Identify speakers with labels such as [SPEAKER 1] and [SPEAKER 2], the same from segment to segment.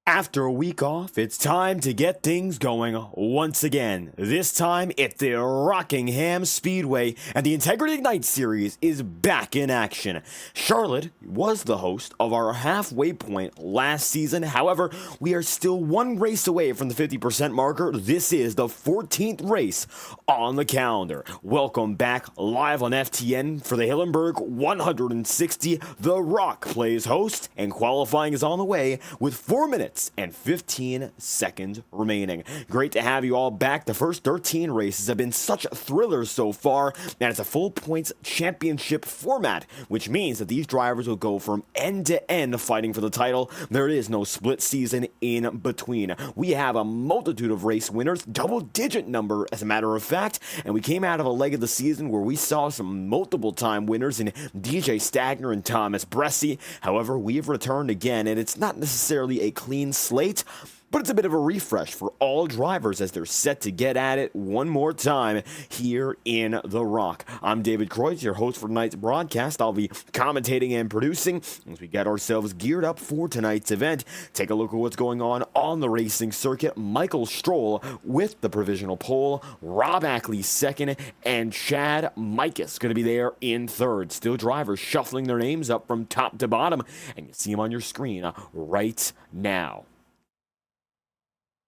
[SPEAKER 1] After a week off, it's time to get things going once again. This time at the Rockingham Speedway, and the Integrity Ignite Series is back in action. Charlotte was the host of our halfway point last season. However, we are still one race away from the 50% marker. This is the 14th race on the calendar. Welcome back live on FTN for the Hillenburg 160. The Rock plays host, and qualifying is on the way with 4 minutes and 15 seconds remaining. Great to have you all back. The first 13 races have been such thrillers so far, and it's a full points championship format, which means that these drivers will go from end to end fighting for the title. There is no split season in between. We have a multitude of race winners, double-digit number as a matter of fact, and we came out of a leg of the season where we saw some multiple-time winners in DJ Stagner and Thomas Bressi. However, we've returned again, and it's not necessarily a clean slate, but it's a bit of a refresh for all drivers as they're set to get at it one more time here in The Rock. I'm David Kreutz, your host for tonight's broadcast. I'll be commentating and producing as we get ourselves geared up for tonight's event. Take a look at what's going on the racing circuit. Michael Stroll with the provisional pole, Rob Ackley second, and Chad Mikas going to be there in third. Still drivers shuffling their names up from top to bottom, and you see them on your screen right now.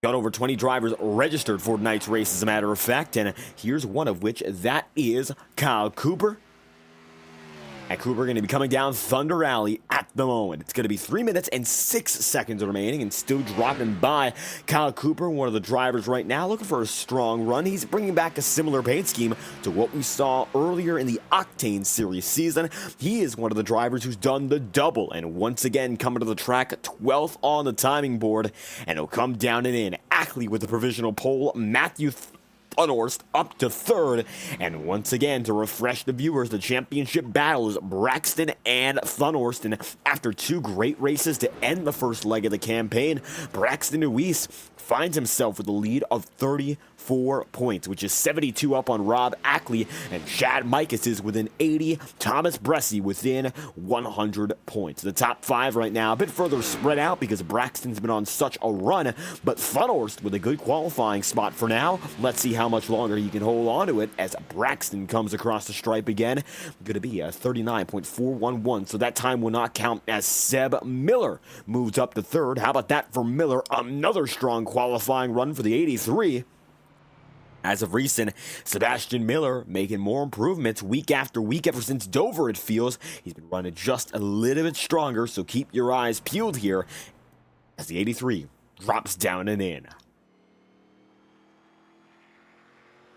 [SPEAKER 1] Got over 20 drivers registered for tonight's race, as a matter of fact, and here's one of which. That is Kyle Cooper. And Cooper going to be coming down Thunder Alley at the moment. It's going to be 3 minutes and 6 seconds remaining, and still dropping by Kyle Cooper, one of the drivers right now, looking for a strong run. He's bringing back a similar paint scheme to what we saw earlier in the Octane Series season. He is one of the drivers who's done the double, and once again coming to the track 12th on the timing board, and he'll come down and in. Ackley with the provisional pole, Matthew Thunhorst up to third, and once again to refresh the viewers, the championship battles Braxton and Thunhorst. And after two great races to end the first leg of the campaign, Braxton Deweese finds himself with a lead of 34 points, which is 72 up on Rob Ackley, and Chad Mikas is within 80, Thomas Bressi within 100 points. The top five right now a bit further spread out because Braxton's been on such a run, but Thunhorst with a good qualifying spot for now. Let's see how much longer he can hold on to it as Braxton comes across the stripe again. Going to be a 39.411, so that time will not count as Seb Miller moves up to third. How about that for Miller? Another strong qualifying run for the 83. As of recent, Sebastian Miller making more improvements week after week. Ever since Dover, it feels he's been running just a little bit stronger, so keep your eyes peeled here as the 83 drops down and in.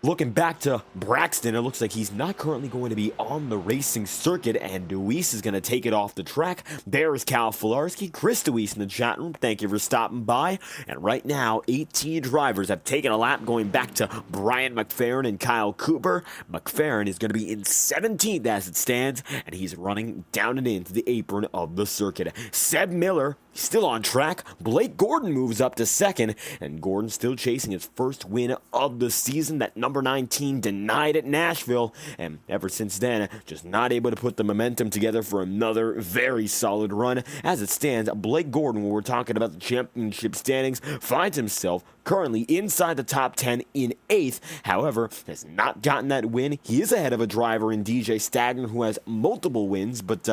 [SPEAKER 1] Looking back to Braxton, it looks like he's not currently going to be on the racing circuit, and Deweese is going to take it off the track. There's Cal Filarski, Chris Deweese in the chat room. Thank you for stopping by. And right now, 18 drivers have taken a lap, going back to Brian McFerrin and Kyle Cooper. McFerrin is going to be in 17th as it stands, and he's running down and into the apron of the circuit. Seb Miller still on track. Blake Gordon moves up to second, and Gordon still chasing his first win of the season. That number 19 denied at Nashville, and ever since then, just not able to put the momentum together for another very solid run. As it stands, Blake Gordon, when we're talking about the championship standings, finds himself currently inside the top 10 in 8th. However, has not gotten that win. He is ahead of a driver in DJ Stagner who has multiple wins, but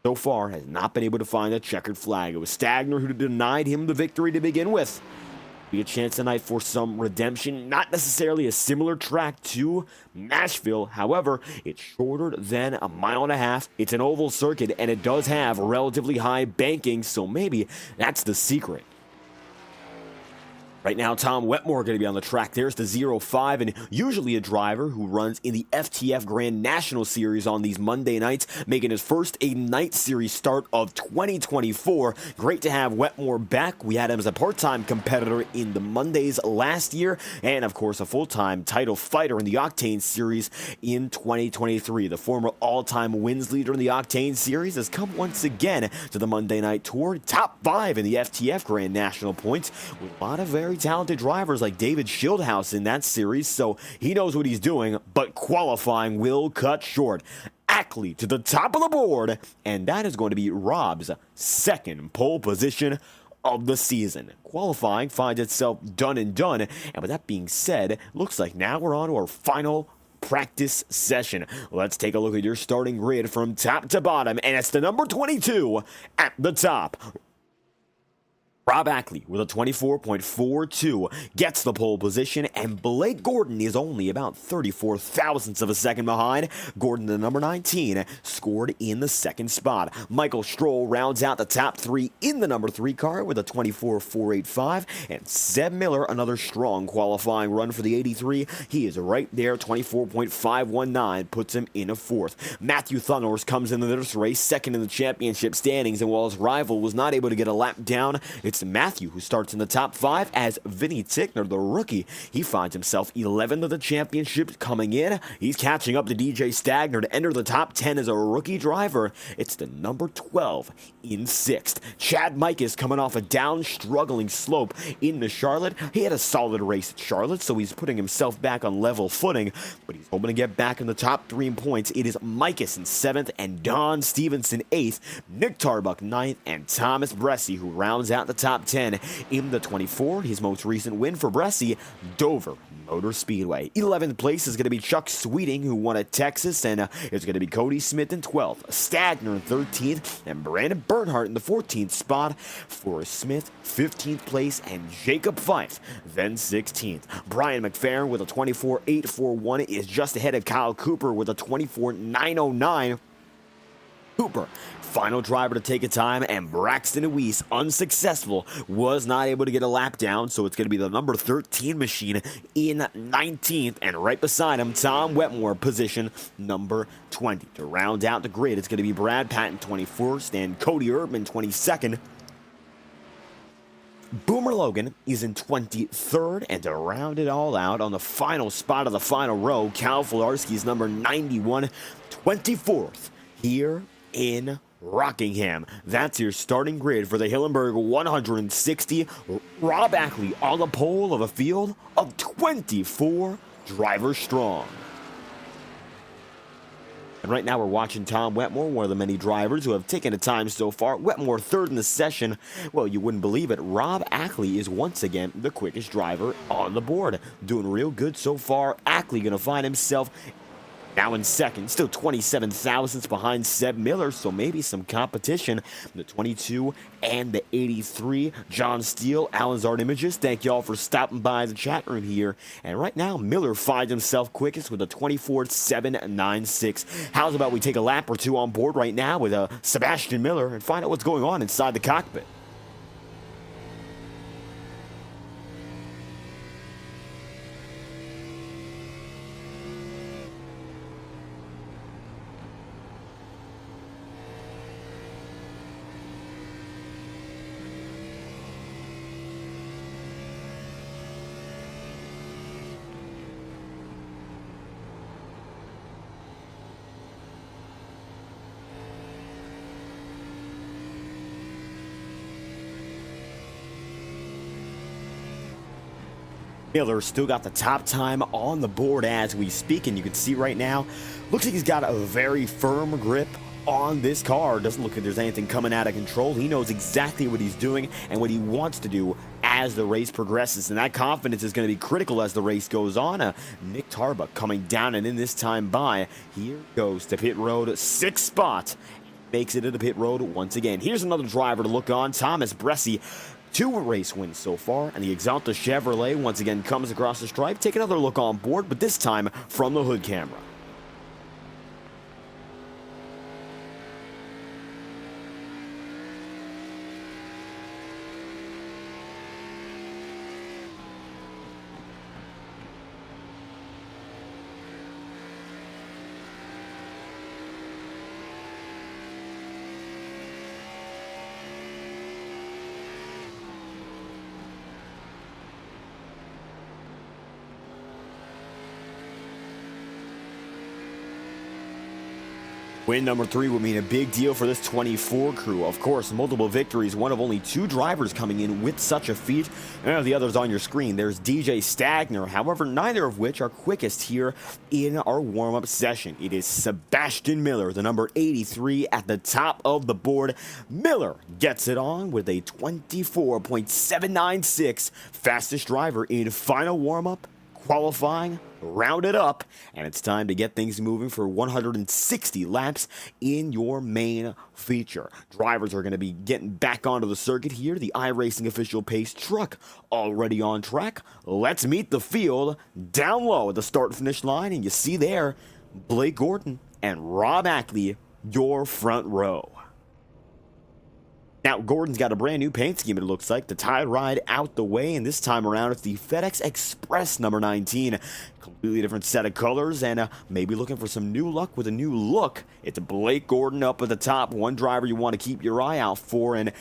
[SPEAKER 1] so far has not been able to find a checkered flag. It was Stagner who denied him the victory to begin with. Be a chance tonight for some redemption. Not necessarily a similar track to Nashville. However, it's shorter than a mile and a half. It's an oval circuit, and it does have relatively high banking, so maybe that's the secret. Right now, Tom Wetmore going to be on the track. There's the 05, and usually a driver who runs in the FTF Grand National Series on these Monday nights, making his first Ignite Series start of 2024. Great to have Wetmore back. We had him as a part-time competitor in the Mondays last year, and of course a full-time title fighter in the Octane Series in 2023. The former all-time wins leader in the Octane Series has come once again to the Monday Night Tour, top 5 in the FTF Grand National points, with a lot of very talented drivers like David Schildhouse in that series, so he knows what he's doing, but qualifying will cut short. Ackley to the top of the board, and that is going to be Rob's second pole position of the season. Qualifying finds itself done and done, and with that being said, looks like now we're on to our final practice session. Let's take a look at your starting grid from top to bottom, and it's the number 22 at the top. Rob Ackley with a 24.42 gets the pole position, and Blake Gordon is only about 34 thousandths of a second behind. Gordon, the number 19, scored in the second spot. Michael Stroll rounds out the top three in the number 3 car with a 24.485, and Seb Miller, another strong qualifying run for the 83. He is right there, 24.519, puts him in a fourth. Matthew Thunhorse comes into this race second in the championship standings, and while his rival was not able to get a lap down, it's Matthew who starts in the top 5 as Vinny Tickner, the rookie. He finds himself 11th of the championship coming in. He's catching up to DJ Stagner to enter the top 10 as a rookie driver. It's the number 12 in 6th. Chad Mike is coming off a down, struggling slope into Charlotte. He had a solid race at Charlotte, so he's putting himself back on level footing, but he's hoping to get back in the top 3 in points. It is Micus in 7th and Don Stevenson 8th, Nick Tarbuck 9th, and Thomas Bresci, who rounds out the top 10 in the 24. His most recent win for Bresci, Dover Motor Speedway. 11th place is going to be Chuck Sweeting, who won at Texas, and it's going to be Cody Smith in 12th, Stagner in 13th, and Brandon Bernhardt in the 14th spot for Smith, 15th place, and Jacob Fife then 16th. Brian McFerrin with a 24.841 is just ahead of Kyle Cooper with a 24.909. Cooper, final driver to take a time, and Braxton Weiss, unsuccessful, was not able to get a lap down, so it's going to be the number 13 machine in 19th, and right beside him, Tom Wetmore, position number 20. To round out the grid, it's going to be Brad Patton, 21st, and Cody Erdman, 22nd. Boomer Logan is in 23rd, and to round it all out, on the final spot of the final row, Cal Filarski is number 91, 24th here in Rockingham. That's your starting grid for the Hillenburg 160. Rob Ackley on the pole of a field of 24 drivers strong. And right now we're watching Tom Wetmore, one of the many drivers who have taken a time so far. Wetmore third in the session. Well, you wouldn't believe it. Rob Ackley is once again the quickest driver on the board. Doing real good so far. Ackley going to find himself now in second, still 27 thousandths behind Seb Miller, so maybe some competition. The 22 and the 83. John Steele, Alan's Art Images, thank y'all for stopping by the chat room here. And right now, Miller finds himself quickest with a 24.796. How's about we take a lap or two on board right now with Sebastian Miller and find out what's going on inside the cockpit. Miller still got the top time on the board as we speak, and you can see right now, looks like he's got a very firm grip on this car. Doesn't look like there's anything coming out of control. He knows exactly what he's doing and what he wants to do as the race progresses, and that confidence is going to be critical as the race goes on. Nick Tarbuck coming down and in this time by. Here goes to pit road, 6th spot. Makes it into pit road once again. Here's another driver to look on, Thomas Bresci. 2 race wins so far, and the Exalta Chevrolet once again comes across the stripe. Take another look on board, but this time from the hood camera. Win number 3 would mean a big deal for this 24 crew. Of course, multiple victories, one of only 2 drivers coming in with such a feat. And the others on your screen, there's DJ Stagner, however, neither of which are quickest here in our warm-up session. It is Sebastian Miller, the number 83 at the top of the board. Miller gets it on with a 24.796, fastest driver in final warm-up, qualifying, rounded up, and it's time to get things moving for 160 laps in your main feature. Drivers are going to be getting back onto the circuit here. The iRacing official pace truck already on track. Let's meet the field down low at the start-finish line, and you see there Blake Gordon and Rob Ackley, your front row. Now, Gordon's got a brand new paint scheme, it looks like. The tie ride out the way, and this time around, it's the FedEx Express number 19. Completely different set of colors, and maybe looking for some new luck with a new look. It's Blake Gordon up at the top, one driver you want to keep your eye out for, and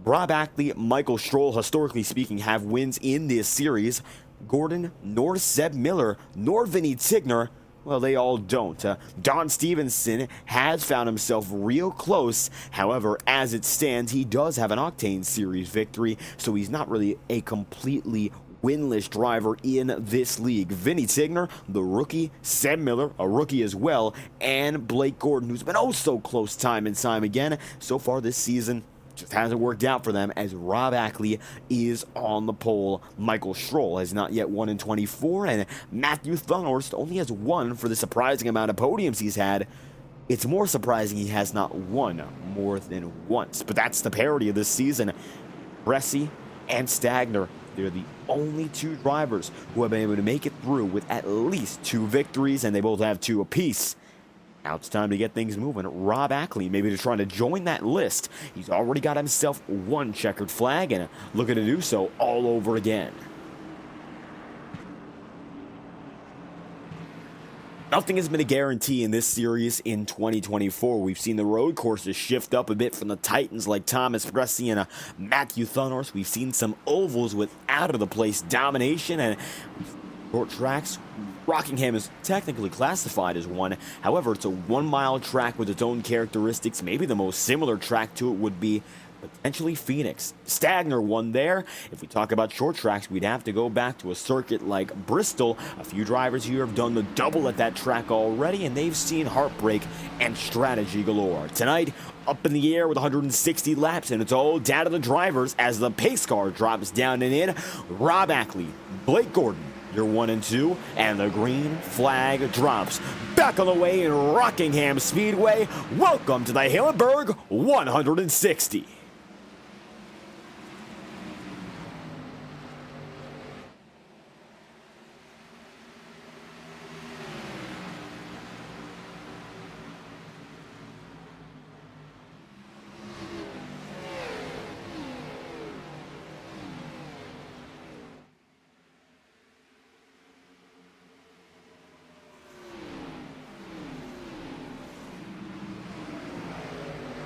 [SPEAKER 1] Rob Ackley, Michael Stroll, historically speaking, have wins in this series. Gordon, nor Seb Miller, nor Vinny Tigner, well, they all don't. Don Stevenson has found himself real close. However, as it stands, he does have an Octane Series victory, so he's not really a completely winless driver in this league. Vinny Tigner, the rookie, Seb Miller, a rookie as well, and Blake Gordon, who's been oh so close time and time again. So far this season, just hasn't worked out for them as Rob Ackley is on the pole. Michael Stroll has not yet won in 24, and Matthew Thunhorst only has won for the surprising amount of podiums he's had. It's more surprising he has not won more than once, but that's the parity of this season. Bresci and Stagner, they're the only 2 drivers who have been able to make it through with at least 2 victories, and they both have 2 apiece. Now it's time to get things moving. Rob Ackley, maybe to try to join that list. He's already got himself 1 checkered flag, and looking to do so all over again. Nothing has been a guarantee in this series in 2024. We've seen the road courses shift up a bit from the Titans like Thomas Bresci and Matthew Thunhorst. We've seen some ovals with out-of-the-place domination, and short tracks. Rockingham is technically classified as one. However, it's a 1-mile track with its own characteristics. Maybe the most similar track to it would be potentially Phoenix. Stagner won there. If we talk about short tracks, we'd have to go back to a circuit like Bristol. A few drivers here have done the double at that track already, and they've seen heartbreak and strategy galore. Tonight, up in the air with 160 laps, and it's all down to the drivers as the pace car drops down and in. Rob Ackley, Blake Gordon, you're 1 and 2, and the green flag drops. Back on the way in Rockingham Speedway. Welcome to the Hillenburg 160.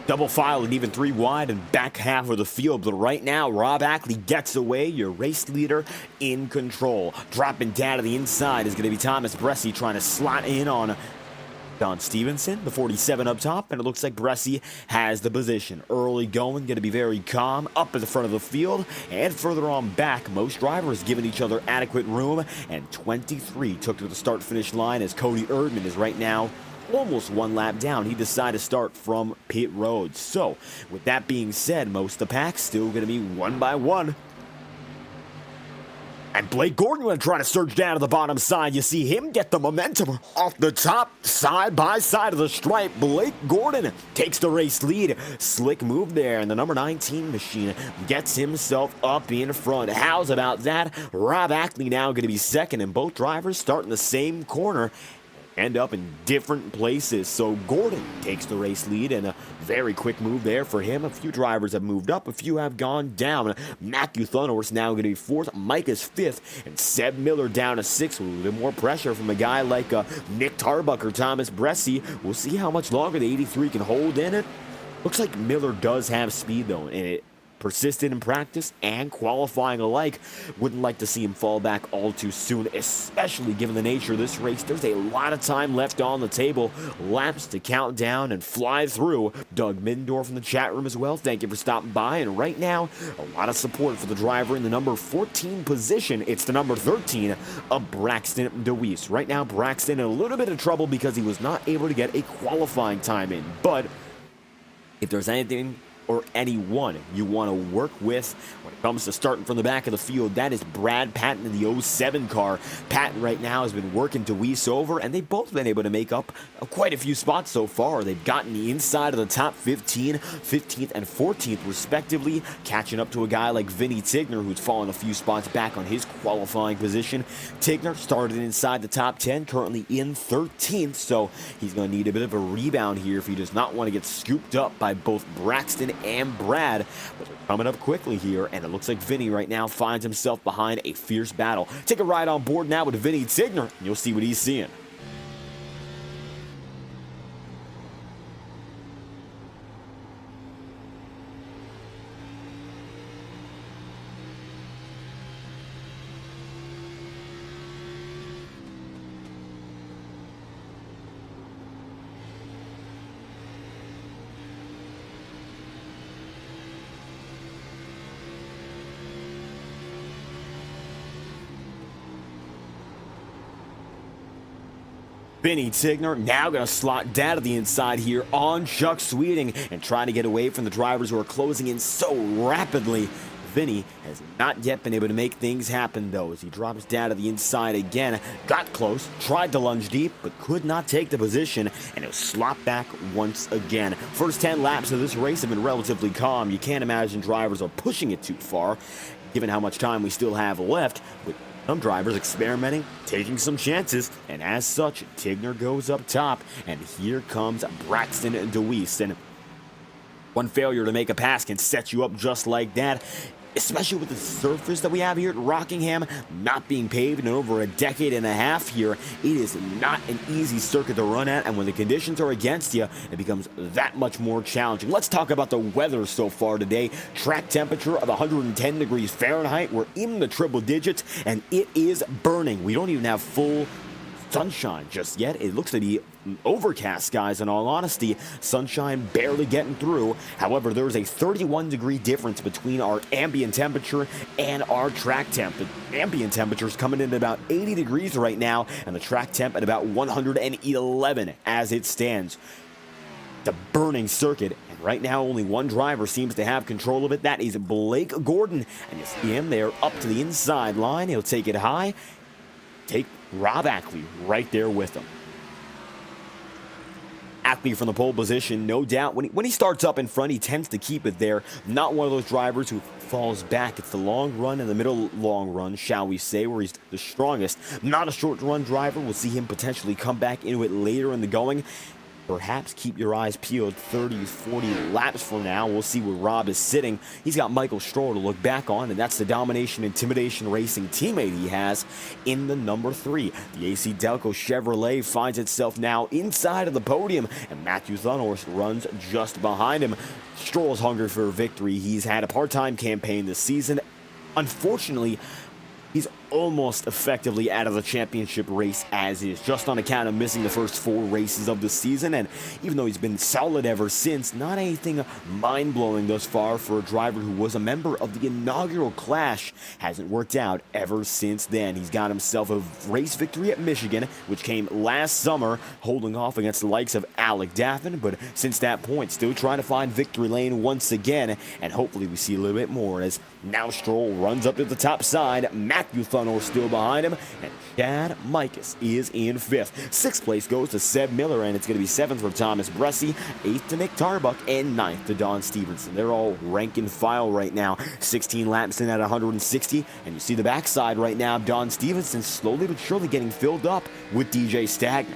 [SPEAKER 1] Double file and even 3 wide and back half of the field. But right now, Rob Ackley gets away, your race leader in control. Dropping down to the inside is going to be Thomas Bresci trying to slot in on Don Stevenson, the 47 up top, and it looks like Bresci has the position. Early going, going to be very calm, up at the front of the field, and further on back, most drivers giving each other adequate room, and 23 took to the start-finish line as Cody Erdman is right now almost 1 lap down. He decided to start from pit road. So, with that being said, most of the pack still going to be 1 by 1. And Blake Gordon going to try to surge down to the bottom side. You see him get the momentum off the top, side by side of the stripe. Blake Gordon takes the race lead. Slick move there, and the number 19 machine gets himself up in front. How's about that? Rob Ackley now going to be second, and both drivers start in the same corner. End up in different places. So Gordon takes the race lead, and a very quick move there for him. A few drivers have moved up, a few have gone down. Matthew Thunhorst now going to be 4th, Mike is 5th, and Seb Miller down to 6th with a little bit more pressure from a guy like Nick Tarbuck or Thomas Bresci. We'll see how much longer the 83 can hold in it. Looks like Miller does have speed though, and persistent in practice and qualifying alike. Wouldn't like to see him fall back all too soon, especially given the nature of this race. There's a lot of time left on the table, laps to count down and fly through. Doug Middendorf in the chat room as well, thank you for stopping by. And right now, a lot of support for the driver in the number 14 position. It's the number 13 of Braxton DeWeese. Right now, Braxton in a little bit of trouble because he was not able to get a qualifying time in. But if there's anything or anyone you want to work with when it comes to starting from the back of the field, that is Brad Patton in the 07 car. Patton right now has been working DeWeese over, and they've both been able to make up quite a few spots so far. They've gotten the inside of the top 15, 15th and 14th respectively, catching up to a guy like Vinny Tigner, who's fallen a few spots back on his qualifying position. Tigner started inside the top 10, currently in 13th, so he's going to need a bit of a rebound here if he does not want to get scooped up by both Braxton and Brad. But they're coming up quickly here, and it looks like Vinny right now finds himself behind a fierce battle. Take a ride on board now with Vinny Tigner, and you'll see what he's seeing. Vinny Tigner now going to slot down to the inside here on Chuck Sweeting and trying to get away from the drivers who are closing in so rapidly. Vinny has not yet been able to make things happen, though, as he drops down to the inside again. Got close, tried to lunge deep, but could not take the position, and he'll slop back once again. First 10 laps of this race have been relatively calm. You can't imagine drivers are pushing it too far, given how much time we still have left, with some drivers experimenting, taking some chances, and as such, Tigner goes up top, and here comes Braxton DeWeese. And one failure to make a pass can set you up just like that, especially with the surface that we have here at Rockingham not being paved in over a decade and a half here. It is not an easy circuit to run at, and when the conditions are against you, it becomes that much more challenging. Let's talk about the weather so far today. Track temperature of 110 degrees Fahrenheit. We're in the triple digits, and it is burning. We don't even have full sunshine just yet. It looks to be overcast skies, in all honesty. Sunshine barely getting through. However, there's a 31-degree difference between our ambient temperature and our track temp. The ambient temperature is coming in at about 80 degrees right now, and the track temp at about 111 as it stands. The burning circuit, and right now only one driver seems to have control of it. That is Blake Gordon, and you see him there up to the inside line. He'll take it high, take Rob Ackley right there with him. Ackley from the pole position, no doubt. When he starts up in front, he tends to keep it there. Not one of those drivers who falls back. It's the long run and the middle long run, shall we say, where he's the strongest. Not a short run driver. We'll see him potentially come back into it later in the going. Perhaps keep your eyes peeled 30, 40 laps from now. We'll see where Rob is sitting. He's got Michael Stroll to look back on, and that's the Domination Intimidation Racing teammate he has in the number 3. The AC Delco Chevrolet finds itself now inside of the podium, and Matthew Thunhorst runs just behind him. Stroll's hungry for a victory. He's had a part-time campaign this season. Unfortunately, he's almost effectively out of the championship race as is, just on account of missing the first 4 races of the season. And even though he's been solid ever since, not anything mind-blowing thus far for a driver who was a member of the inaugural Clash. Hasn't worked out ever since then. He's got himself a race victory at Michigan, which came last summer, holding off against the likes of Alec Daffin, but since that point, still trying to find victory lane once again, and hopefully we see a little bit more as now Stroll runs up to the top side. Matthew Thunhorst still behind him, and Chad Mikus is in 5th. 6th place goes to Seb Miller, and it's going to be 7th for Thomas Bressie, 8th to Nick Tarbuck, and 9th to Don Stevenson. They're all rank and file right now. 16 laps in at 160, and you see the backside right now. Don Stevenson slowly but surely getting filled up with DJ Stagner.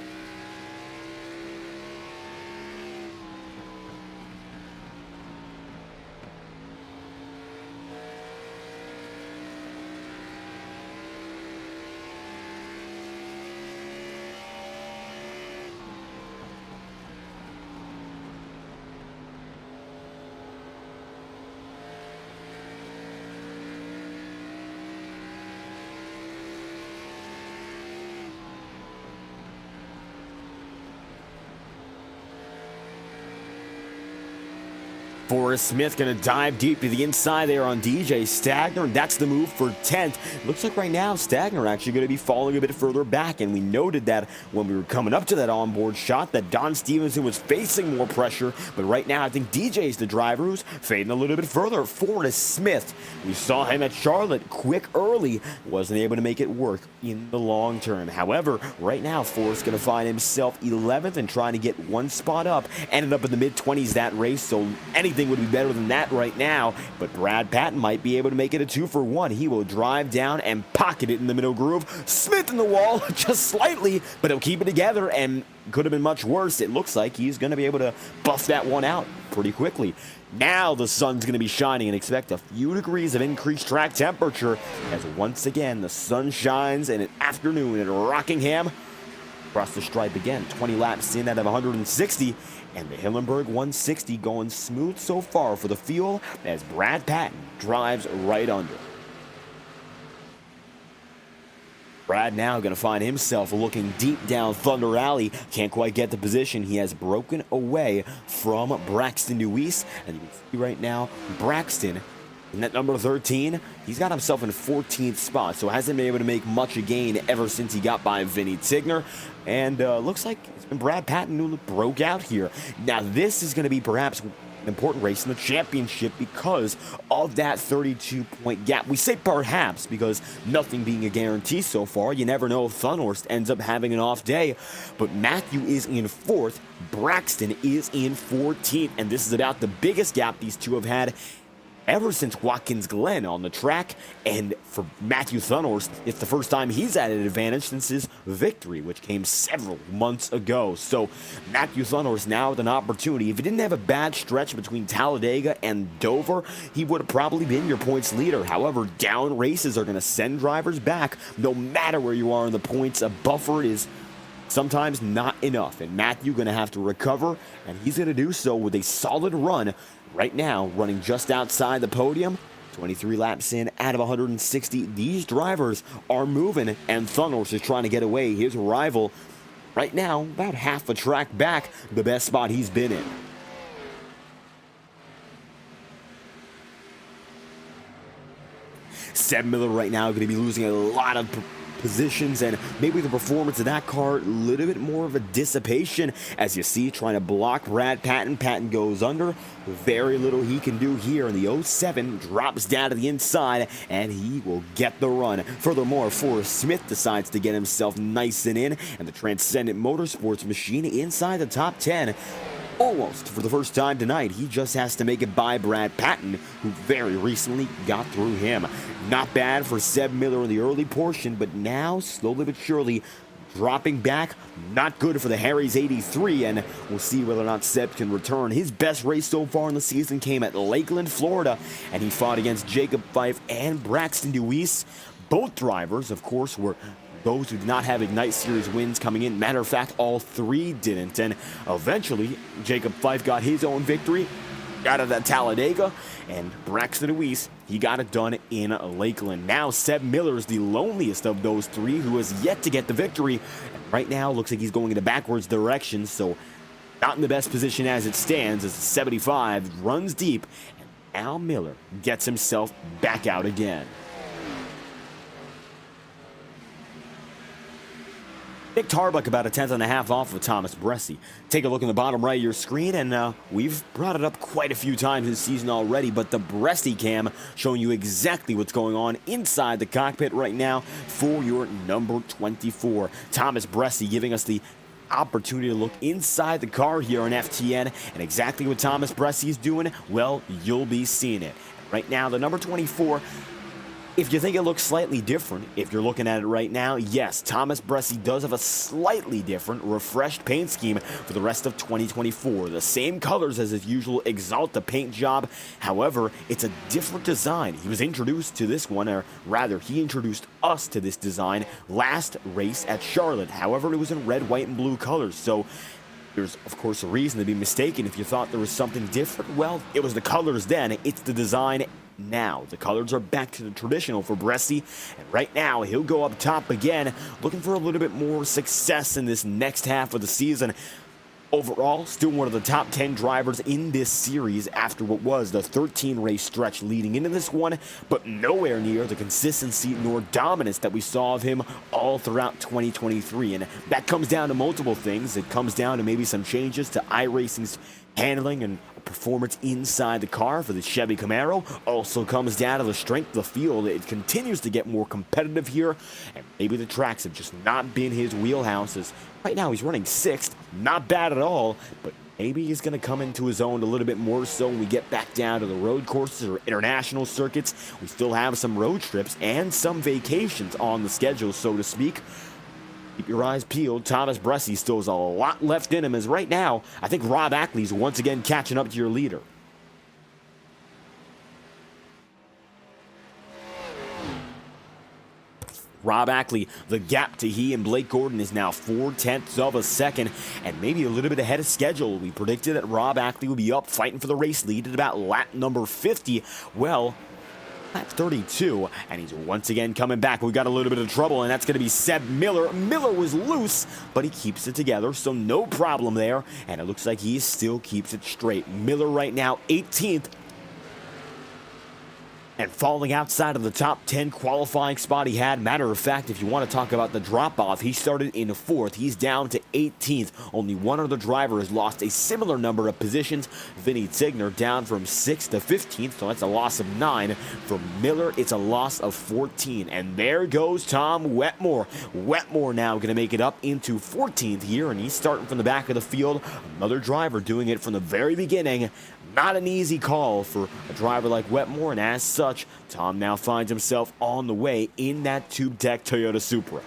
[SPEAKER 1] Forrest Smith going to dive deep to the inside there on DJ Stagner, and that's the move for 10th. Looks like right now Stagner actually going to be falling a bit further back, and we noted that when we were coming up to that onboard shot that Don Stevenson was facing more pressure, but right now I think DJ's the driver who's fading a little bit further. Forrest Smith, we saw him at Charlotte quick early, wasn't able to make it work in the long term. However, right now Forrest going to find himself 11th and trying to get one spot up. Ended up in the mid-20s that race, so anything would be better than that right now, but Brad Patton might be able to make it a 2-for-1. He will drive down and pocket it in the middle groove. Smith in the wall, just slightly, but he'll keep it together, and could have been much worse. It looks like he's going to be able to buff that one out pretty quickly. Now the sun's going to be shining, and expect a few degrees of increased track temperature as once again the sun shines in an afternoon at Rockingham. Across the stripe again, 20 laps in out of 160, and the Hillenburg 160 going smooth so far for the field as Brad Patton drives right under. Brad now going to find himself looking deep down Thunder Alley. Can't quite get the position. He has broken away from Braxton Deweese, and you can see right now Braxton in that number 13, he's got himself in 14th spot, so hasn't been able to make much a gain ever since he got by Vinny Tigner. And looks like it's been Brad Patton who broke out here. Now this is going to be perhaps an important race in the championship because of that 32-point gap. We say perhaps because nothing being a guarantee so far. You never know if Thunhorst ends up having an off day. But Matthew is in 4th, Braxton is in 14th, and this is about the biggest gap these two have had ever since Watkins Glen on the track. And for Matthew Thunhorst, it's the first time he's had an advantage since his victory, which came several months ago. So Matthew Thunhorst now with an opportunity. If he didn't have a bad stretch between Talladega and Dover, he would have probably been your points leader. However, down races are going to send drivers back. No matter where you are in the points, a buffer is sometimes not enough, and Matthew going to have to recover, and he's going to do so with a solid run. Right now, running just outside the podium, 23 laps in out of 160. These drivers are moving, and Thunhorst is trying to get away. His rival, right now, about half a track back, the best spot he's been in. Seb Miller right now going to be losing a lot of positions, and maybe the performance of that car a little bit more of a dissipation, as you see trying to block Brad Patton. Patton goes under, very little he can do here, and the 07 drops down to the inside and he will get the run. Furthermore, Forrest Smith decides to get himself nice and in, and the Transcendent Motorsports machine inside the top 10 almost for the first time tonight. He just has to make it by Brad Patton, who very recently got through him. Not bad for Seb Miller in the early portion, but now slowly but surely dropping back. Not good for the Harry's 83, and we'll see whether or not Seb can return. His best race so far in the season came at Lakeland, Florida, and he fought against Jacob Fife and Braxton Deweese. Both drivers, of course, were those who did not have Ignite Series wins coming in. Matter of fact, all three didn't. And eventually, Jacob Fife got his own victory out of that Talladega. And Braxton Deweese, he got it done in Lakeland. Now, Seb Miller is the loneliest of those three who has yet to get the victory. And right now, looks like he's going in a backwards direction. So, not in the best position as it stands, as the 75 runs deep. And Al Miller gets himself back out again. Nick Tarbuck about a 10.5 off of Thomas Bressi. Take a look in the bottom right of your screen, and we've brought it up quite a few times this season already, but the Bressi cam showing you exactly what's going on inside the cockpit right now for your number 24. Thomas Bressi giving us the opportunity to look inside the car here on FTN, and exactly what Thomas Bressi is doing, well, you'll be seeing it. Right now, the number 24, if you think it looks slightly different, if you're looking at it right now, yes, Thomas Bressi does have a slightly different, refreshed paint scheme for the rest of 2024. The same colors as his usual Exalta paint job. However, it's a different design. He was introduced to this one, or rather, he introduced us to this design last race at Charlotte. However, it was in red, white, and blue colors. So there's, of course, a reason to be mistaken if you thought there was something different. Well, it was the colors then. It's the design now. The colors are back to the traditional for Bressi, and right now he'll go up top again, looking for a little bit more success in this next half of the season. Overall, still one of the top 10 drivers in this series after what was the 13-race stretch leading into this one, but nowhere near the consistency nor dominance that we saw of him all throughout 2023. And that comes down to multiple things. It comes down to maybe some changes to iRacing's handling and performance inside the car for the Chevy Camaro. Also comes down to the strength of the field. It continues to get more competitive here, and maybe the tracks have just not been his wheelhouse. As right now he's running 6th, not bad at all, but maybe he's going to come into his own a little bit more so when we get back down to the road courses or international circuits. We still have some road trips and some vacations on the schedule, so to speak. Keep your eyes peeled. Thomas Bressi still has a lot left in him, as right now, I think Rob Ackley's once again catching up to your leader. Rob Ackley, the gap to he and Blake Gordon is now 0.4 of a second, and maybe a little bit ahead of schedule. We predicted that Rob Ackley would be up fighting for the race lead at about lap number 50. Well, lap 32, and he's once again coming back. We got a little bit of trouble, and that's going to be Seb Miller. Miller was loose, but he keeps it together, so no problem there, and it looks like he still keeps it straight. Miller right now 18th, and falling outside of the top 10 qualifying spot he had. Matter of fact, if you want to talk about the drop-off, he started in 4th. He's down to 18th. Only one other driver has lost a similar number of positions. Vinny Tigner down from 6th to 15th, so that's a loss of 9. For Miller, it's a loss of 14. And there goes Tom Wetmore. Wetmore now going to make it up into 14th here, and he's starting from the back of the field. Another driver doing it from the very beginning. Not an easy call for a driver like Wetmore, and as such, Tom now finds himself on the way in that tube deck Toyota Supra.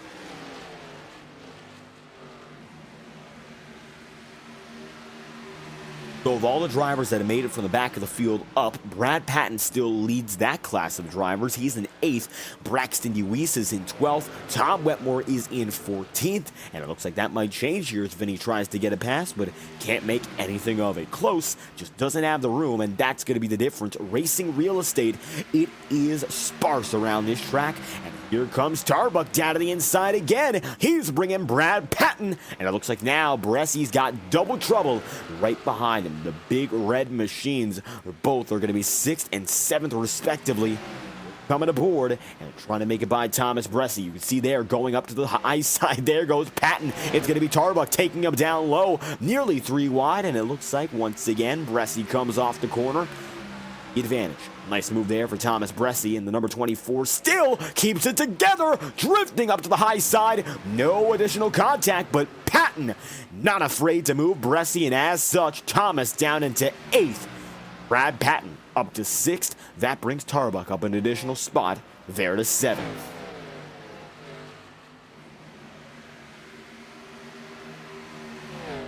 [SPEAKER 1] So of all the drivers that have made it from the back of the field up, Brad Patton still leads that class of drivers. He's in 8th. Braxton Uwais is in 12th. Tom Wetmore is in 14th. And it looks like that might change here as Vinny tries to get a pass, but can't make anything of it. Close, just doesn't have the room, and that's going to be the difference. Racing real estate, it is sparse around this track. And here comes Tarbuck down to the inside again. He's bringing Brad Patton. And it looks like now Bressi's got double trouble right behind him. The big red machines, both are going to be 6th and 7th respectively, coming aboard and trying to make it by Thomas Bressi. You can see there going up to the high side. There goes Patton. It's going to be Tarbuck taking him down low, nearly 3 wide, and it looks like once again Bressi comes off the corner. The advantage. Nice move there for Thomas Bressi, and the number 24 still keeps it together, drifting up to the high side. No additional contact, but Patton not afraid to move Bressi, and as such, Thomas down into 8th. Brad Patton up to 6th. That brings Tarbuck up an additional spot there to 7th.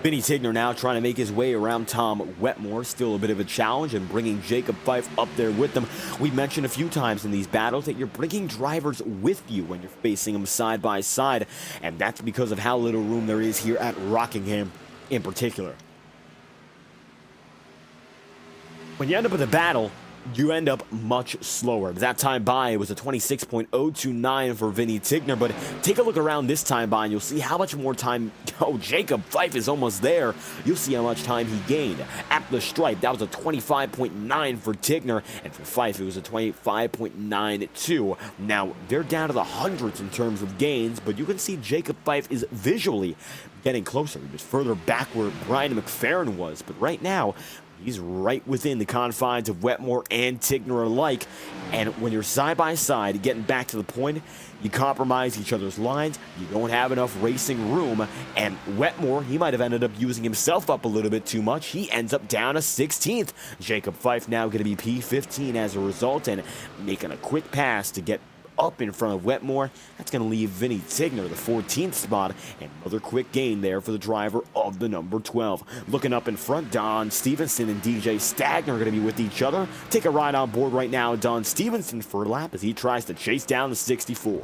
[SPEAKER 1] Vinny Tigner now trying to make his way around Tom Wetmore. Still a bit of a challenge, and bringing Jacob Fife up there with them. We mentioned a few times in these battles that you're bringing drivers with you when you're facing them side by side, and that's because of how little room there is here at Rockingham in particular. When you end up with a battle, you end up much slower. That time by, it was a 26.029 for Vinny Tigner, but take a look around this time by and you'll see how much more time, Jacob Fife is almost there. You'll see how much time he gained. At the stripe, that was a 25.9 for Tigner, and for Fife, it was a 25.92. Now, they're down to the hundreds in terms of gains, but you can see Jacob Fife is visually getting closer. He was further back where Brian McFerrin was, but right now, he's right within the confines of Wetmore and Tigner alike. And when you're side by side, getting back to the point, you compromise each other's lines. You don't have enough racing room. And Wetmore, he might have ended up using himself up a little bit too much. He ends up down to 16th. Jacob Fife now going to be P15 as a result, and making a quick pass to get up in front of Wetmore. That's going to leave Vinny Tigner the 14th spot, and another quick gain there for the driver of the number 12. Looking up in front, Don Stevenson and DJ Stagner are going to be with each other. Take a ride on board right now, Don Stevenson for a lap as he tries to chase down the 64.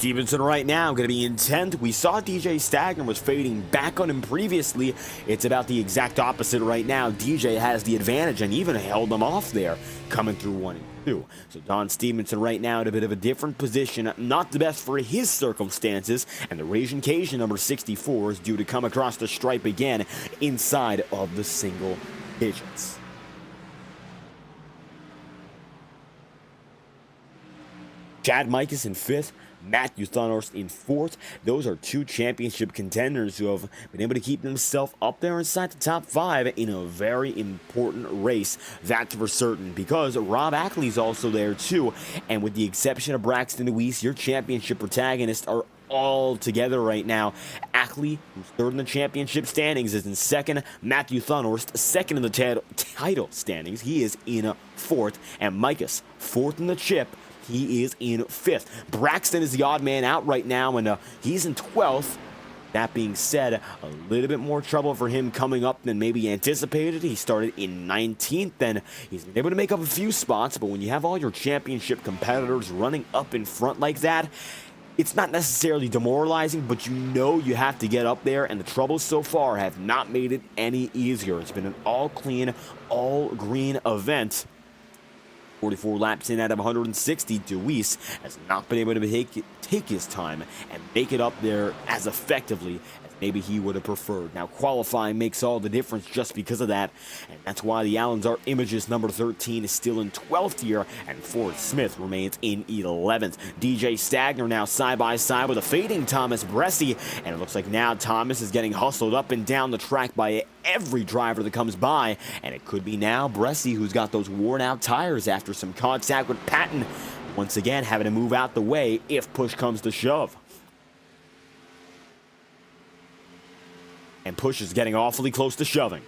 [SPEAKER 1] Stevenson right now going to be in 10th. We saw DJ Stagner was fading back on him previously. It's about the exact opposite right now. DJ has the advantage and even held them off there, coming through 1 and 2. So Don Stevenson right now in a bit of a different position, not the best for his circumstances, and the Raging Cajun number 64 is due to come across the stripe again inside of the single digits. Chad Mikas in 5th, Matthew Thunhorst in 4th. Those are two championship contenders who have been able to keep themselves up there inside the top 5 in a very important race. That's for certain, because Rob Ackley's also there too. And with the exception of Braxton Deweese, your championship protagonists are all together right now. Ackley, who's 3rd in the championship standings, is in 2nd. Matthew Thunhorst, 2nd in the title standings. He is in 4th. And Mikas, 4th in the chip. He is in 5th. Braxton is the odd man out right now, and he's in 12th. That being said, a little bit more trouble for him coming up than maybe anticipated. He started in 19th, and he's been able to make up a few spots, but when you have all your championship competitors running up in front like that, it's not necessarily demoralizing, but you know you have to get up there, and the troubles so far have not made it any easier. It's been an all-clean, all-green event. 44 laps in out of 160, Deweese has not been able to take his time and make it up there as effectively as maybe he would have preferred. Now, qualifying makes all the difference just because of that, and that's why the Allen's Art Images number 13 is still in 12th here, and Ford Smith remains in 11th. DJ Stagner now side by side with a fading Thomas Bressie, and it looks like now Thomas is getting hustled up and down the track by every driver that comes by, and it could be now Bressie who's got those worn out tires after some contact with Patton, once again having to move out the way if push comes to shove. And push is getting awfully close to shoving.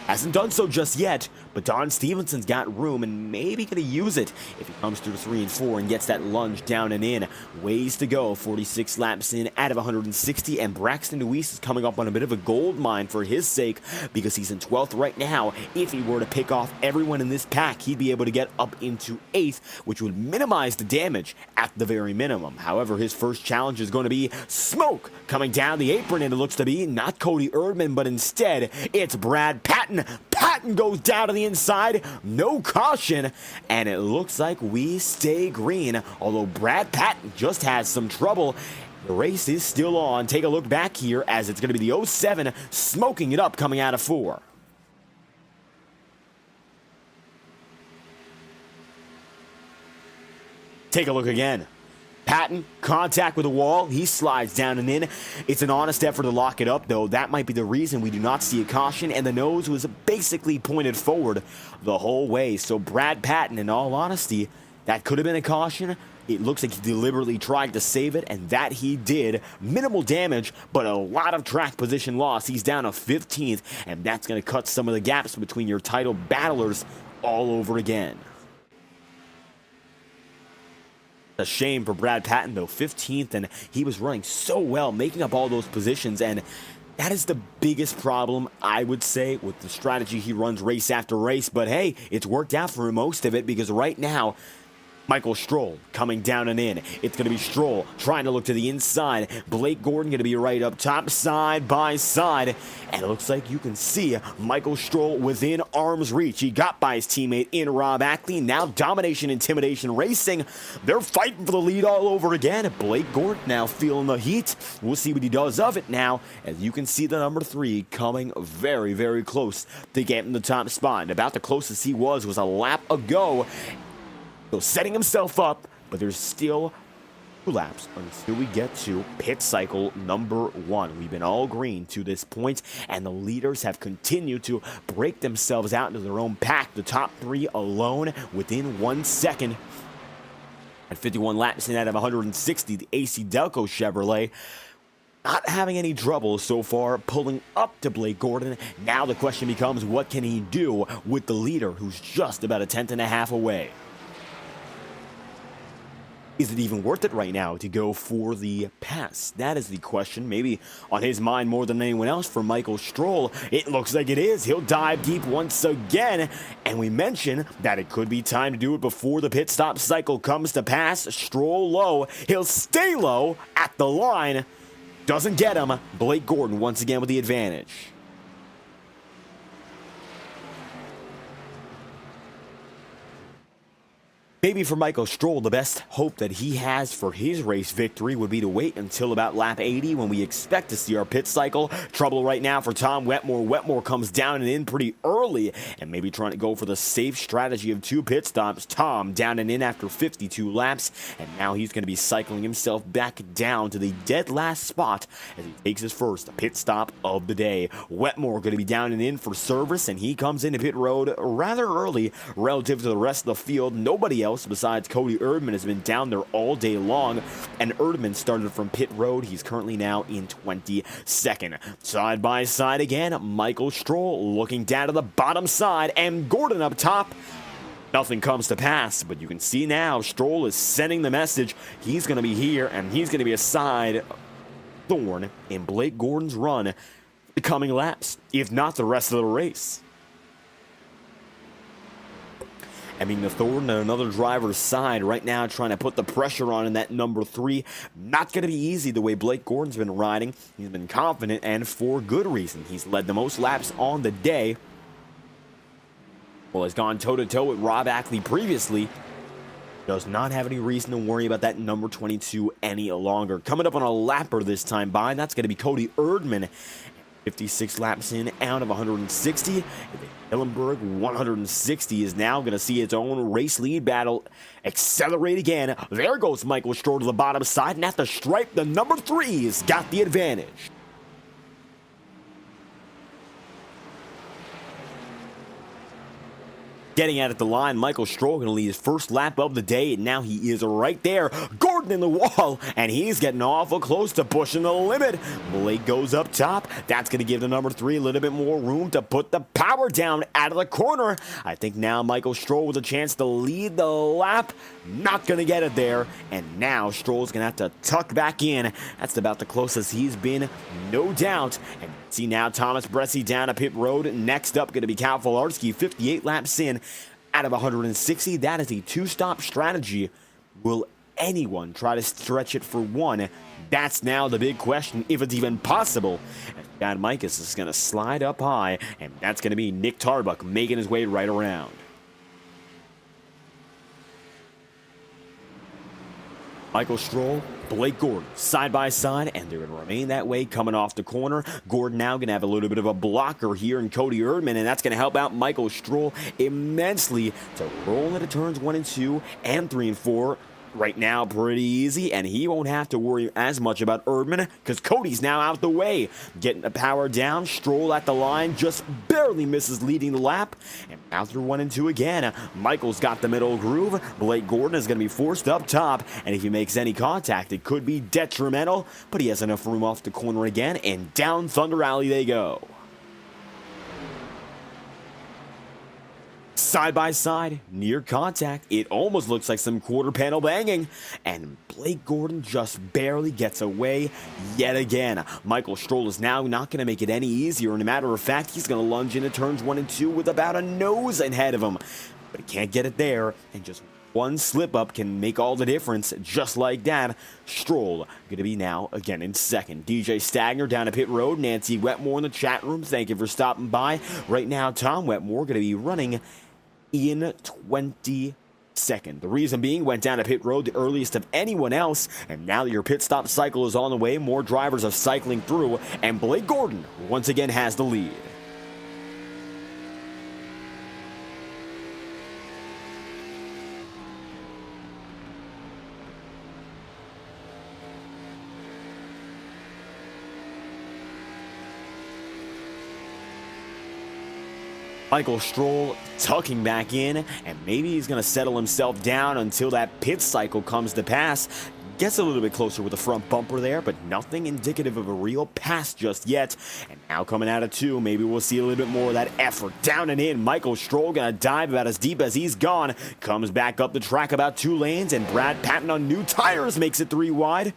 [SPEAKER 1] Hasn't done so just yet, but Don Stevenson's got room and maybe going to use it if he comes through 3 and 4 and gets that lunge down and in. Ways to go, 46 laps in out of 160, and Braxton Deweese is coming up on a bit of a gold mine for his sake because he's in 12th right now. If he were to pick off everyone in this pack, he'd be able to get up into 8th, which would minimize the damage at the very minimum. However, his first challenge is going to be smoke coming down the apron, and it looks to be not Cody Erdman, but instead it's Brad Patton. Patton goes down to the inside, no caution, and it looks like we stay green, although Brad Patton just has some trouble. The race is still on. Take a look back here as it's going to be the 07 smoking it up coming out of 4. Take a look again. Patton, contact with the wall, he slides down and in. It's an honest effort to lock it up, though. That might be the reason we do not see a caution, and the nose was basically pointed forward the whole way. So Brad Patton, in all honesty, that could have been a caution. It looks like he deliberately tried to save it, and that he did. Minimal damage, but a lot of track position loss. He's down to 15th, and that's going to cut some of the gaps between your title battlers all over again. A shame for Brad Patton, though, 15th, and he was running so well, making up all those positions, and that is the biggest problem, I would say, with the strategy he runs race after race. But hey, it's worked out for most of it, because right now, Michael Stroll coming down and in. It's going to be Stroll trying to look to the inside. Blake Gordon going to be right up top, side by side. And it looks like you can see Michael Stroll within arm's reach. He got by his teammate in Rob Ackley. Now Domination Intimidation Racing. They're fighting for the lead all over again. Blake Gordon now feeling the heat. We'll see what he does of it now. As you can see the number 3 coming very, very close to getting the top spot. And about the closest he was a lap ago. So setting himself up, but there's still 2 laps until we get to pit cycle number 1. We've been all green to this point, and the leaders have continued to break themselves out into their own pack. The top 3 alone within 1 second. At 51 laps in out of 160, the AC Delco Chevrolet not having any trouble so far pulling up to Blake Gordon. Now the question becomes, what can he do with the leader who's just about a 10th and a half away? Is it even worth it right now to go for the pass? That is the question. Maybe on his mind more than anyone else for Michael Stroll. It looks like it is. He'll dive deep once again. And we mentioned that it could be time to do it before the pit stop cycle comes to pass. Stroll low. He'll stay low at the line. Doesn't get him. Blake Gordon once again with the advantage. Maybe for Michael Stroll, the best hope that he has for his race victory would be to wait until about lap 80 when we expect to see our pit cycle. Trouble right now for Tom Wetmore. Wetmore comes down and in pretty early and maybe trying to go for the safe strategy of 2 pit stops. Tom down and in after 52 laps, and now he's going to be cycling himself back down to the dead last spot as he takes his first pit stop of the day. Wetmore going to be down and in for service, and he comes into pit road rather early relative to the rest of the field. Nobody else besides Cody Erdman has been down there all day long, and Erdman started from pit road. He's currently now in 22nd. Side by side again, Michael Stroll looking down to the bottom side, and Gordon up top. Nothing comes to pass, but you can see now Stroll is sending the message. He's going to be here, and he's going to be a side thorn in Blake Gordon's run the coming laps, if not the rest of the race. I mean, the thorn on another driver's side right now, trying to put the pressure on in that number 3. Not going to be easy the way Blake Gordon's been riding. He's been confident, and for good reason. He's led the most laps on the day. Well, has gone toe-to-toe with Rob Ackley previously. Does not have any reason to worry about that number 22 any longer. Coming up on a lapper this time by, that's going to be Cody Erdman. 56 laps in out of 160. Hillenburg 160 is now going to see its own race lead battle accelerate again. There goes Michael Stroll to the bottom side, and at the stripe, the number 3's got the advantage. Getting out at the line, Michael Stroll going to lead his first lap of the day, and now he is right there. Gordon in the wall, and he's getting awful close to pushing the limit. Blake goes up top. That's going to give the number 3 a little bit more room to put the power down out of the corner. I think now Michael Stroll with a chance to lead the lap. Not going to get it there, and now Stroll's going to have to tuck back in. That's about the closest he's been, no doubt. And see now Thomas Bressie down a pit road. Next up going to be Cal Filarski, 58 laps in out of 160. That is a 2-stop strategy. Will anyone try to stretch it for 1? That's now the big question, if it's even possible. And Chad Mikas is going to slide up high, and that's going to be Nick Tarbuck making his way right around. Michael Stroll, Blake Gordon, side by side, and they're going to remain that way coming off the corner. Gordon now going to have a little bit of a blocker here in Cody Erdman, and that's going to help out Michael Stroll immensely to roll into turns 1 and 2 and 3 and 4. Right now, pretty easy, and he won't have to worry as much about Erdman because Cody's now out the way. Getting the power down, Stroll at the line, just barely misses leading the lap, and out through 1 and 2 again. Michael's got the middle groove. Blake Gordon is going to be forced up top, and if he makes any contact, it could be detrimental, but he has enough room off the corner again, and down Thunder Alley they go. Side by side, near contact. It almost looks like some quarter panel banging. And Blake Gordon just barely gets away yet again. Michael Stroll is now not going to make it any easier. And a matter of fact, he's going to lunge into turns 1 and 2 with about a nose ahead of him. But he can't get it there. And just one slip up can make all the difference. Just like that, Stroll going to be now again in second. DJ Stagner down to pit road. Nancy Wetmore in the chat room. Thank you for stopping by. Right now, Tom Wetmore going to be running in 22nd. The reason being, went down to pit road the earliest of anyone else, and now that your pit stop cycle is on the way, more drivers are cycling through, and Blake Gordon once again has the lead. Michael Stroll tucking back in, and maybe he's going to settle himself down until that pit cycle comes to pass. Gets a little bit closer with the front bumper there, but nothing indicative of a real pass just yet. And now coming out of 2, maybe we'll see a little bit more of that effort. Down and in, Michael Stroll gonna dive about as deep as he's gone. Comes back up the track about 2 lanes, and Brad Patton on new tires makes it 3 wide.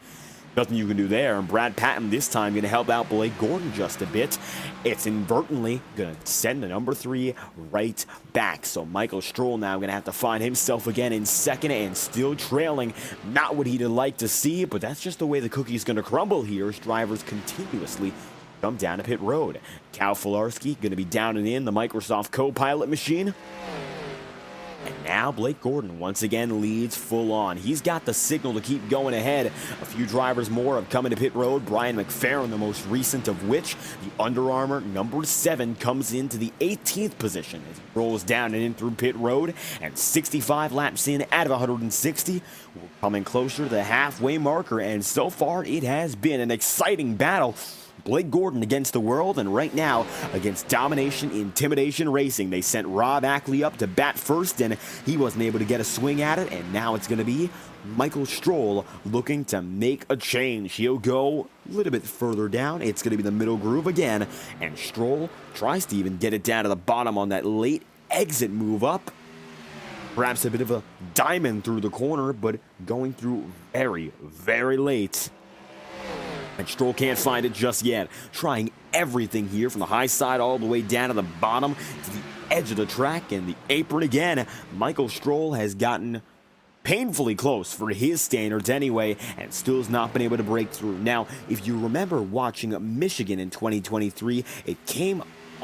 [SPEAKER 1] Nothing you can do there, and Brad Patton this time going to help out Blake Gordon just a bit. It's inadvertently going to send the number 3 right back. So Michael Stroll now going to have to find himself again in second and still trailing. Not what he'd like to see, but that's just the way the cookie's going to crumble here as drivers continuously come down to pit road. Cal Filarski going to be down and in the Microsoft Copilot machine. And now Blake Gordon once again leads full on. He's got the signal to keep going ahead. A few drivers more have come into pit road. Brian McFerrin, the most recent of which, the Under Armour number 7, comes into the 18th position as he rolls down and in through pit road. And 65 laps in out of 160. We're coming closer to the halfway marker, and so far it has been an exciting battle. Blake Gordon against the world, and right now against Domination Intimidation Racing. They sent Rob Ackley up to bat first, and he wasn't able to get a swing at it, and now it's going to be Michael Stroll looking to make a change. He'll go a little bit further down. It's going to be the middle groove again, and Stroll tries to even get it down to the bottom on that late exit move up. Perhaps a bit of a diamond through the corner, but going through very, very late. And Stroll can't find it just yet. Trying everything here from the high side all the way down to the bottom to the edge of the track and the apron again. Michael Stroll has gotten painfully close for his standards anyway, and still has not been able to break through. Now, if you remember watching Michigan in 2023, it came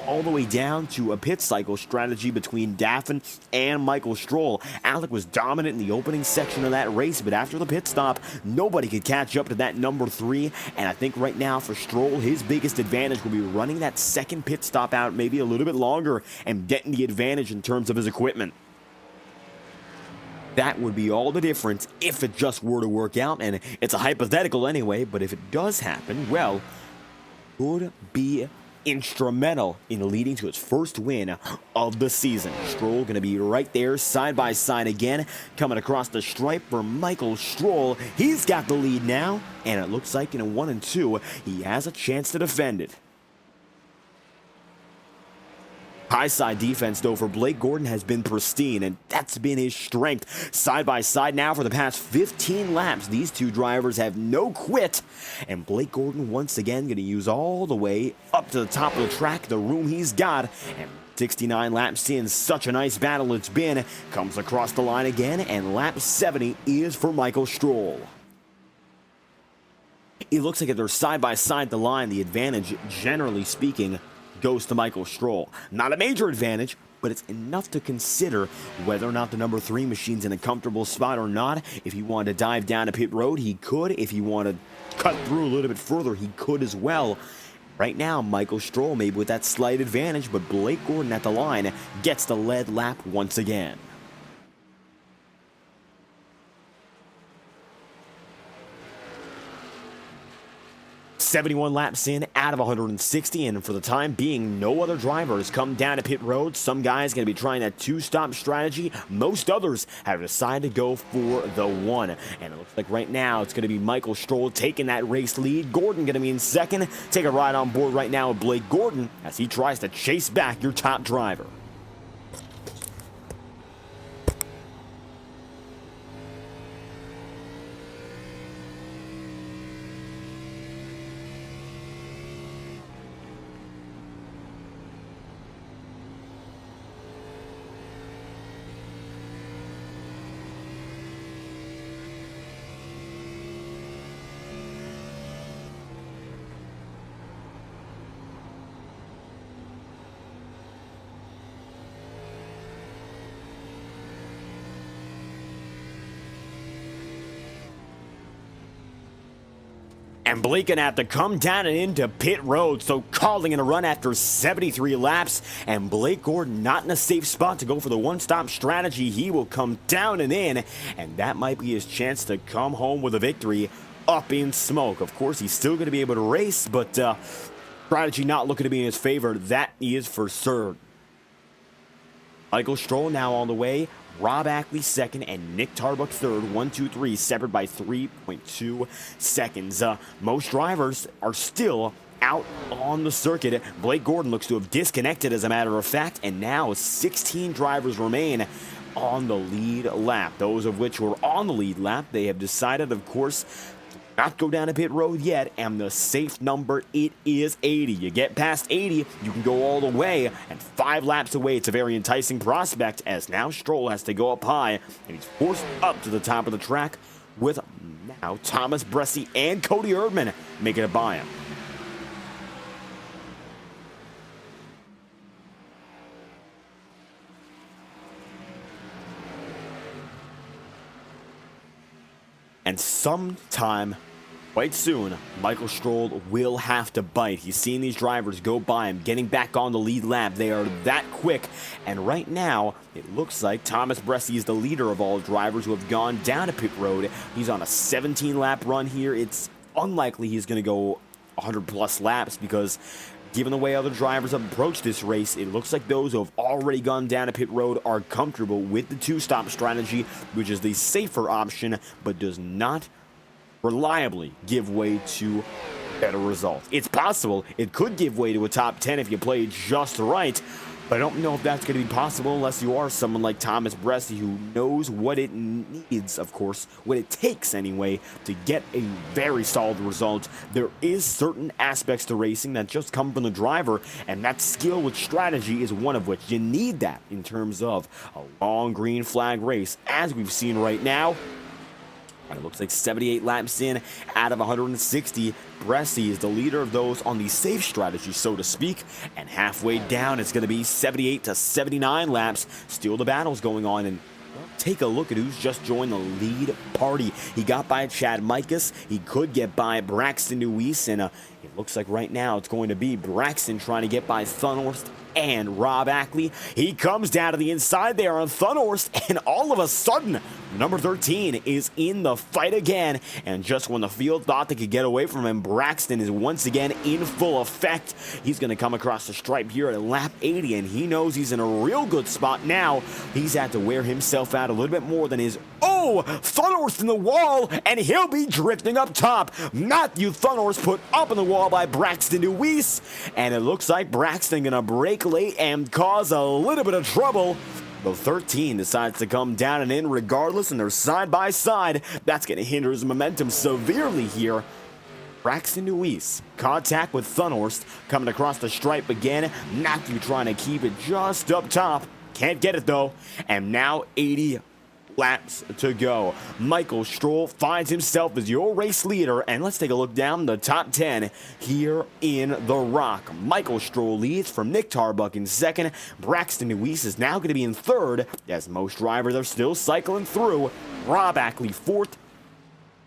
[SPEAKER 1] all the way down to a pit cycle strategy between Daffin and Michael Stroll. Alec was dominant in the opening section of that race, but after the pit stop, nobody could catch up to that number 3, and I think right now for Stroll, his biggest advantage will be running that second pit stop out maybe a little bit longer and getting the advantage in terms of his equipment. That would be all the difference if it just were to work out, and it's a hypothetical anyway, but if it does happen, well, could be instrumental in leading to his first win of the season. Stroll going to be right there side by side again, coming across the stripe for Michael Stroll. He's got the lead now, and it looks like in a 1 and 2 he has a chance to defend it. High side defense, though, for Blake Gordon has been pristine, and that's been his strength. Side by side now for the past 15 laps. These two drivers have no quit, and Blake Gordon once again going to use all the way up to the top of the track, the room he's got, and 69 laps in, such a nice battle it's been. Comes across the line again, and lap 70 is for Michael Stroll. It looks like if they're side by side the line, the advantage, generally speaking, goes to Michael Stroll. Not a major advantage, but it's enough to consider whether or not the number 3 machine's in a comfortable spot or not. If he wanted to dive down to pit road, he could. If he wanted to cut through a little bit further, he could as well. Right now, Michael Stroll maybe with that slight advantage, but Blake Gordon at the line gets the lead lap once again. 71 laps in out of 160, and for the time being, no other drivers come down to pit road. Some guys going to be trying that 2-stop strategy. Most others have decided to go for the 1, and it looks like right now it's going to be Michael Stroll taking that race lead. Gordon going to be in second. Take a ride on board right now with Blake Gordon as he tries to chase back your top driver. And Blake gonna have to come down and into pit road, so calling in a run after 73 laps, and Blake Gordon not in a safe spot to go for the 1-stop strategy. He will come down and in, and that might be his chance to come home with a victory up in smoke. Of course, he's still gonna be able to race, but strategy not looking to be in his favor, that is for certain. Michael Stroll now on the way. Rob Ackley second, and Nick Tarbuck third. 1, 2, 3, separate by 3.2 seconds. Most drivers are still out on the circuit. Blake Gordon looks to have disconnected, as a matter of fact, and now 16 drivers remain on the lead lap. Those of which were on the lead lap, they have decided, of course, not go down a pit road yet, and the safe number, it is 80. You get past 80, you can go all the way, and 5 laps away. It's a very enticing prospect, as now Stroll has to go up high, and he's forced up to the top of the track with now Thomas Bressi and Cody Erdman making it by him. And sometime quite soon, Michael Stroll will have to bite. He's seen these drivers go by him, getting back on the lead lap. They are that quick. And right now, it looks like Thomas Bressi is the leader of all drivers who have gone down to pit road. He's on a 17-lap run here. It's unlikely he's going to go 100-plus laps because, given the way other drivers have approached this race, it looks like those who have already gone down to pit road are comfortable with the 2-stop strategy, which is the safer option, but does not reliably give way to better results. It's possible it could give way to a top 10 if you play just right, but I don't know if that's going to be possible unless you are someone like Thomas Bressi, who knows what it needs, of course, what it takes anyway, to get a very solid result. There is certain aspects to racing that just come from the driver, and that skill with strategy is one of which. You need that in terms of a long green flag race, as we've seen right now. And it looks like 78 laps in out of 160. Bressi is the leader of those on the safe strategy, so to speak. And halfway down, it's going to be 78 to 79 laps. Still the battle's going on. And take a look at who's just joined the lead party. He got by Chad Mikas. He could get by Braxton Nuis. And it looks like right now it's going to be Braxton trying to get by Thunhorst and Rob Ackley. He comes down to the inside there on Thunhorst, and all of a sudden, number 13 is in the fight again. And just when the field thought they could get away from him, Braxton is once again in full effect. He's going to come across the stripe here at lap 80, and he knows he's in a real good spot now. He's had to wear himself out a little bit more than his... Oh, Thunhorst in the wall, and he'll be drifting up top. Matthew Thunhorst put up in the wall by Braxton Nuis, and it looks like Braxton going to break late and cause a little bit of trouble. The 13 decides to come down and in regardless, and they're side by side. That's going to hinder his momentum severely here. Braxton Nuis, contact with Thunhorst, coming across the stripe again. Matthew trying to keep it just up top. Can't get it though. And now 80 laps to go. Michael Stroll finds himself as your race leader, and let's take a look down the top 10 here in the Rock. Michael Stroll leads from Nick Tarbuck in second. Braxton Nuis is now going to be in third, as most drivers are still cycling through. Rob Ackley fourth,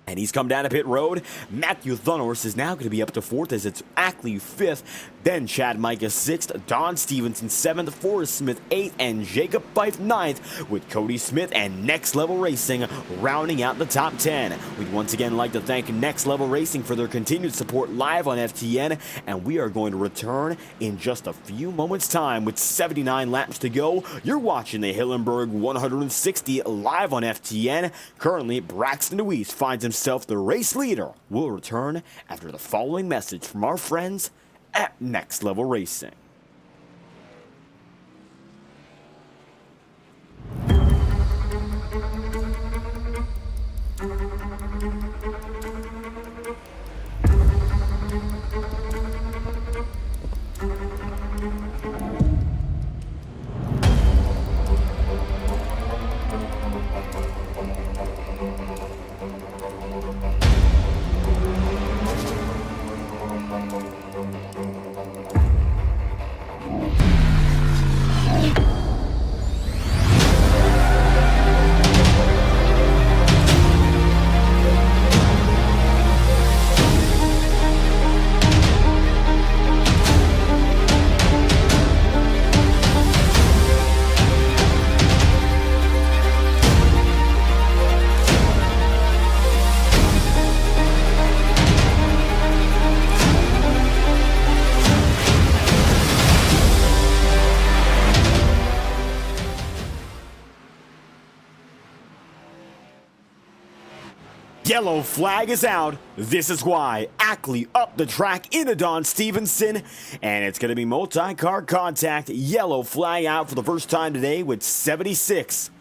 [SPEAKER 1] and he's come down to pit road. Matthew Thunhorst is now going to be up to fourth, as it's Ackley fifth. Then Chad Micah sixth, Don Stevenson seventh, Forrest Smith eighth, and Jacob Fife ninth, with Cody Smith and Next Level Racing rounding out the top 10. We'd once again like to thank Next Level Racing for their continued support live on FTN, and we are going to return in just a few moments' time with 79 laps to go. You're watching the Hillenburg 160 live on FTN. Currently, Braxton Nuis finds himself the race leader. We'll return after the following message from our friends at Next Level Racing. Yellow flag is out. This is why. Ackley up the track into Don Stevenson. And it's going to be multi-car contact. Yellow flag out for the first time today with 76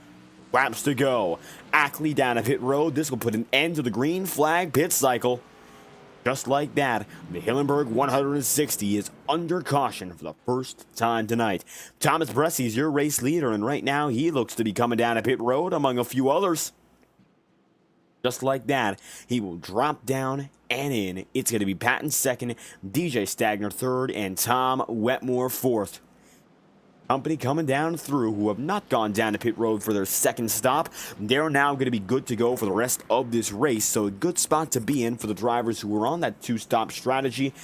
[SPEAKER 1] laps to go. Ackley down a pit road. This will put an end to the green flag pit cycle. Just like that, the Hillenburg 160 is under caution for the first time tonight. Thomas Bressie is your race leader, and right now he looks to be coming down a pit road among a few others. Just like that, he will drop down and in. It's going to be Patton second, DJ Stagner third, and Tom Wetmore fourth. Company coming down through who have not gone down to pit road for their second stop. They're now going to be good to go for the rest of this race, so a good spot to be in for the drivers who were on that two-stop strategy.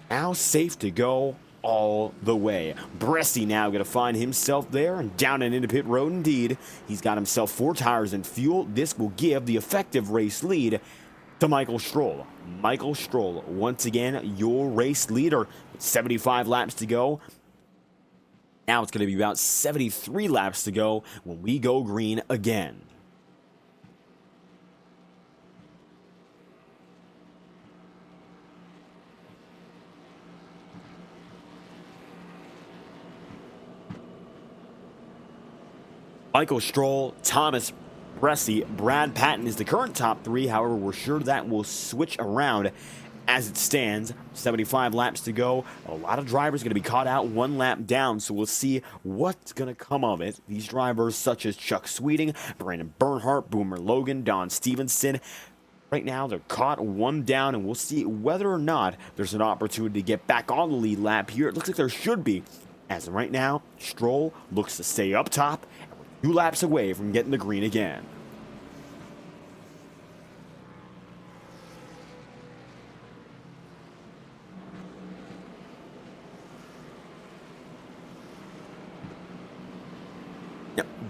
[SPEAKER 1] Now safe to go all the way. Bressie now going to find himself there and down and into pit road indeed. He's got himself 4 tires and fuel. This will give the effective race lead to Michael Stroll. Michael Stroll, once again, your race leader. 75 laps to go. Now it's going to be about 73 laps to go when we go green again. Michael Stroll, Thomas Bressie, Brad Patton is the current top 3. However, we're sure that will switch around as it stands. 75 laps to go. A lot of drivers going to be caught out 1 lap down, so we'll see what's going to come of it. These drivers such as Chuck Sweeting, Brandon Bernhardt, Boomer Logan, Don Stevenson, right now they're caught 1 down, and we'll see whether or not there's an opportunity to get back on the lead lap here. It looks like there should be. As of right now, Stroll looks to stay up top, and we're 2 laps away from getting the green again.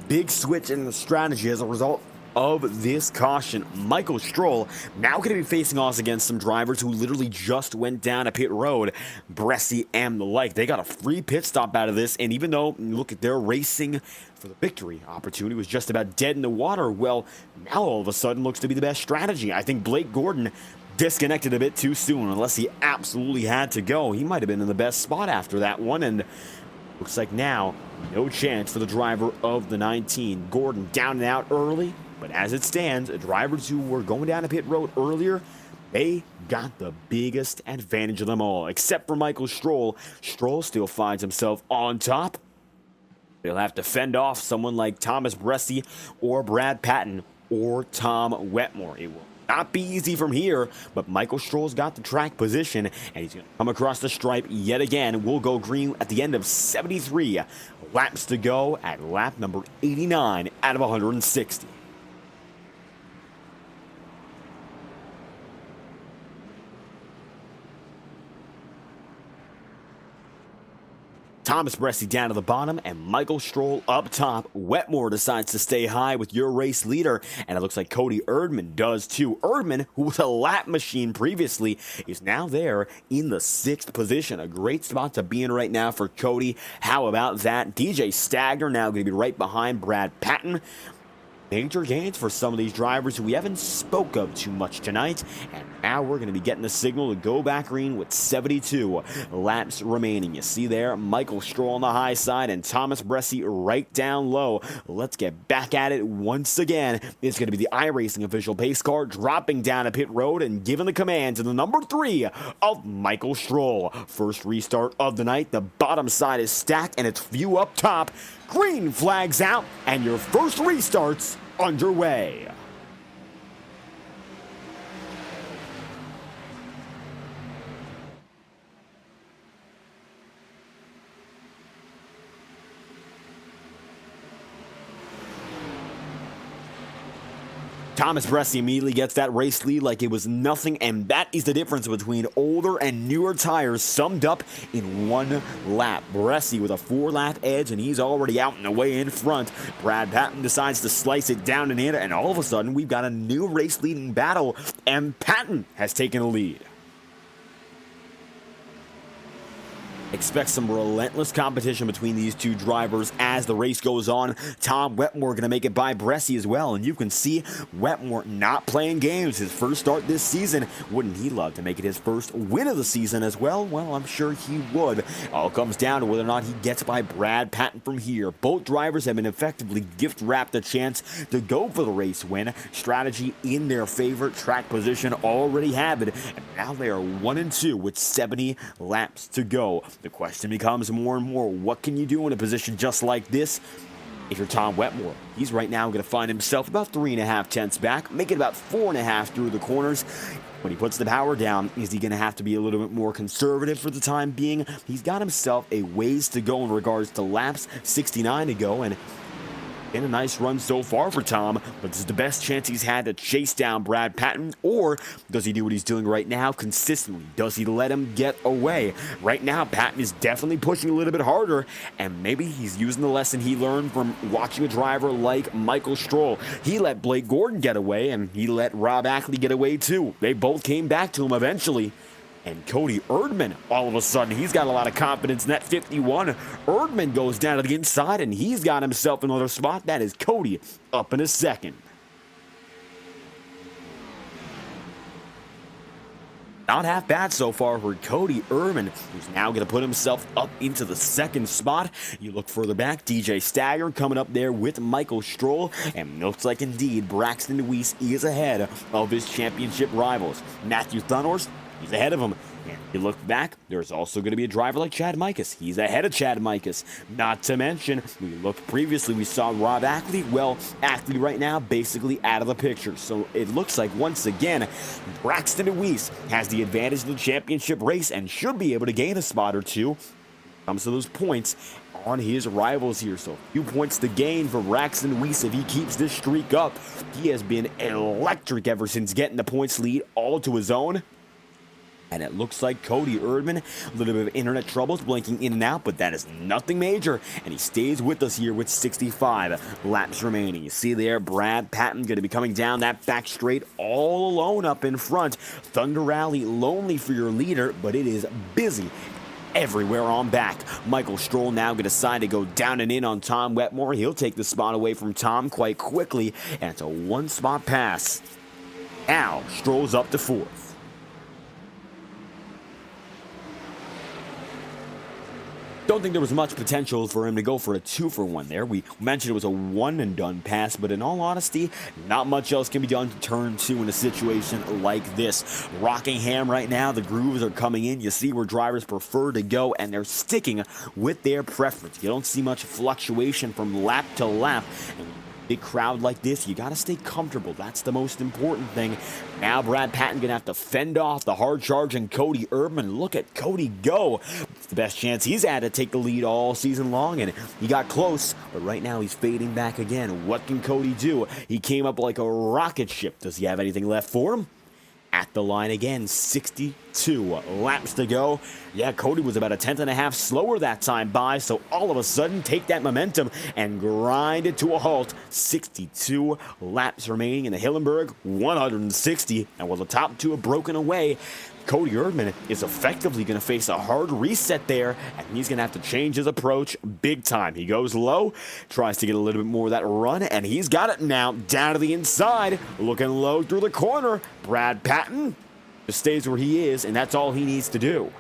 [SPEAKER 1] Big switch in the strategy as a result of this caution. Michael Stroll now going to be facing off against some drivers who literally just went down a pit road. Bressie and the like. They got a free pit stop out of this, and even though, look at their racing for the victory opportunity was just about dead in the water, well, now all of a sudden looks to be the best strategy. I think Blake Gordon disconnected a bit too soon, unless he absolutely had to go. He might have been in the best spot after that one, and looks like now no chance for the driver of the 19. Gordon down and out early, but as it stands, drivers who were going down a pit road earlier, they got the biggest advantage of them all, except for Michael Stroll. Stroll still finds himself on top. They'll have to fend off someone like Thomas Bressie or Brad Patton or Tom Wetmore. It will not be easy from here, but Michael Stroll's got the track position, and he's going to come across the stripe yet again. We'll go green at the end of 73 laps to go at lap number 89 out of 160. Thomas Bressie down to the bottom, and Michael Stroll up top. Wetmore decides to stay high with your race leader, and it looks like Cody Erdman does too. Erdman, who was a lap machine previously, is now there in the 6th position. A great spot to be in right now for Cody. How about that? DJ Stagner now going to be right behind Brad Patton. Major gains for some of these drivers who we haven't spoke of too much tonight. And now we're going to be getting the signal to go back green with 72 laps remaining. You see there, Michael Stroll on the high side and Thomas Bressie right down low. Let's get back at it once again. It's going to be the iRacing official pace car dropping down a pit road and giving the command to the number 3 of Michael Stroll. First restart of the night. The bottom side is stacked and it's view up top. Green flags out, and your first restart's underway. Thomas Bressie immediately gets that race lead like it was nothing, and that is the difference between older and newer tires summed up in 1 lap. Bressie with a 4-lap edge, and he's already out and away in front. Brad Patton decides to slice it down and in, and all of a sudden we've got a new race-leading battle, and Patton has taken a lead. Expect some relentless competition between these two drivers as the race goes on. Tom Wetmore going to make it by Bressie as well, and you can see Wetmore not playing games. His first start this season. Wouldn't he love to make it his first win of the season as well? Well, I'm sure he would. All comes down to whether or not he gets by Brad Patton from here. Both drivers have been effectively gift-wrapped a chance to go for the race win. Strategy in their favor. Track position already have it, and now they are 1-2 with 70 laps to go. The question becomes more and more, what can you do in a position just like this? If you're Tom Wetmore, he's right now going to find himself about 3.5 tenths back, make it about 4.5 through the corners. When he puts the power down, is he going to have to be a little bit more conservative for the time being? He's got himself a ways to go in regards to laps, 69 to go, and in a nice run so far for Tom, but this is the best chance he's had to chase down Brad Patton, or does he do what he's doing right now consistently? Does he let him get away? Right now, Patton is definitely pushing a little bit harder, and maybe he's using the lesson he learned from watching a driver like Michael Stroll. He let Blake Gordon get away, and he let Rob Ackley get away too. They both came back to him eventually. And Cody Erdman, all of a sudden, he's got a lot of confidence in that 51. Erdman goes down to the inside, and he's got himself another spot. That is Cody up in a second. Not half bad so far for Cody Erdman, who's now going to put himself up into the second spot. You look further back, DJ Stagger coming up there with Michael Stroll, and looks like indeed Braxton Weiss is ahead of his championship rivals. Matthew Thunhorst, he's ahead of him. And you look back, there's also going to be a driver like Chad Mikas. He's ahead of Chad Mikas. Not to mention, we looked previously, we saw Rob Ackley. Well, Ackley right now basically out of the picture. So it looks like once again, Braxton Weiss has the advantage of the championship race and should be able to gain a spot or two. Comes to those points on his rivals here. So a few points to gain for Braxton Weiss if he keeps this streak up. He has been electric ever since getting the points lead all to his own. And it looks like Cody Erdman, a little bit of internet troubles, blinking in and out, but that is nothing major. And he stays with us here with 65 laps remaining. You see there, Brad Patton going to be coming down that back straight all alone up in front. Thunder Rally lonely for your leader, but it is busy everywhere on back. Michael Stroll now going to decide to go down and in on Tom Wetmore. He'll take the spot away from Tom quite quickly, and it's a one-spot pass. Now, Stroll's up to fourth. Don't think there was much potential for him to go for a 2-for-1 there. We mentioned it was a one-and-done pass, but in all honesty, not much else can be done to turn two in a situation like this. Rockingham right now, the grooves are coming in. You see where drivers prefer to go, and they're sticking with their preference. You don't see much fluctuation from lap to lap. And big crowd like this, you got to stay comfortable. That's the most important thing. Now Brad Patton going to have to fend off the hard-charging Cody Erdman. Look at Cody go. It's the best chance he's had to take the lead all season long, and he got close, but right now he's fading back again. What can Cody do? He came up like a rocket ship. Does he have anything left for him? At the line again, 62 laps to go. Yeah, Cody was about a 10.5 slower that time by, so all of a sudden, take that momentum and grind it to a halt. 62 laps remaining in the Hillenburg, 160, and while the top two have broken away, Cody Erdman is effectively going to face a hard reset there, and he's going to have to change his approach big time. He goes low, tries to get a little bit more of that run, and he's got it now down to the inside, looking low through the corner. Brad Patton just stays where he is, and that's all he needs to do.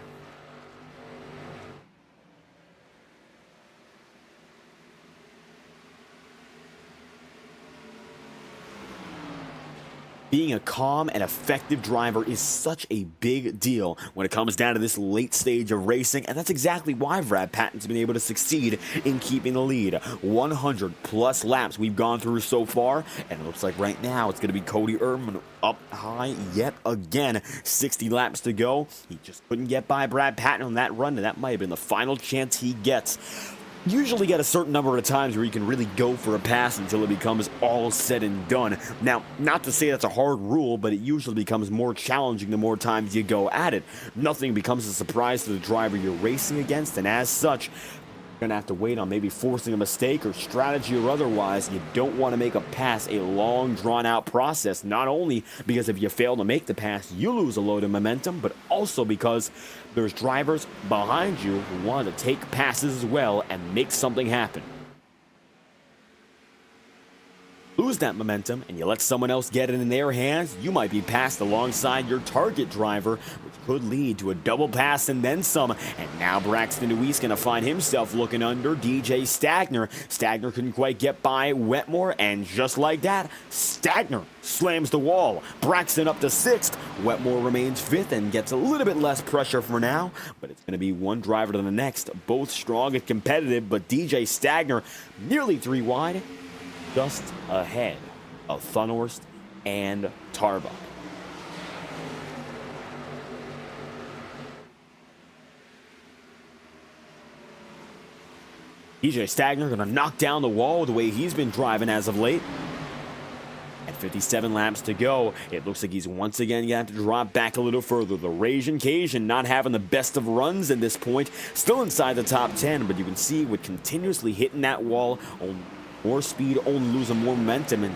[SPEAKER 1] Being a calm and effective driver is such a big deal when it comes down to this late stage of racing, and that's exactly why Brad Patton's been able to succeed in keeping the lead. 100 plus laps we've gone through so far, and it looks like right now it's going to be Cody Erdman up high yet again. 60 laps to go. He just couldn't get by Brad Patton on that run, and that might have been the final chance he gets. Usually get a certain number of times where you can really go for a pass until it becomes all said and done. Now, not to say that's a hard rule, but it usually becomes more challenging the more times you go at it. Nothing becomes a surprise to the driver you're racing against, and as such, You're gonna have to wait on maybe forcing a mistake or strategy or otherwise. You don't want to make a pass a long, drawn-out process, not only because if you fail to make the pass, you lose a load of momentum, but also because there's drivers behind you who want to take passes as well and make something happen. Lose that momentum and you let someone else get it in their hands, you might be passed alongside your target driver, which could lead to a double pass and then some. And now Braxton Deweese going to find himself looking under DJ Stagner. Stagner couldn't quite get by Wetmore, and just like that, Stagner slams the wall. Braxton up to 6th. Wetmore remains 5th and gets a little bit less pressure for now, but it's going to be one driver to the next. Both strong and competitive, but DJ Stagner nearly 3 wide, just ahead of Thunhorst and Tarbuck. DJ Stagner going to knock down the wall the way he's been driving as of late. At 57 laps to go, it looks like he's once again going to have to drop back a little further. The Ragin' Cajun not having the best of runs at this point, still inside the top 10, but you can see with continuously hitting that wall, more speed, only losing more momentum, and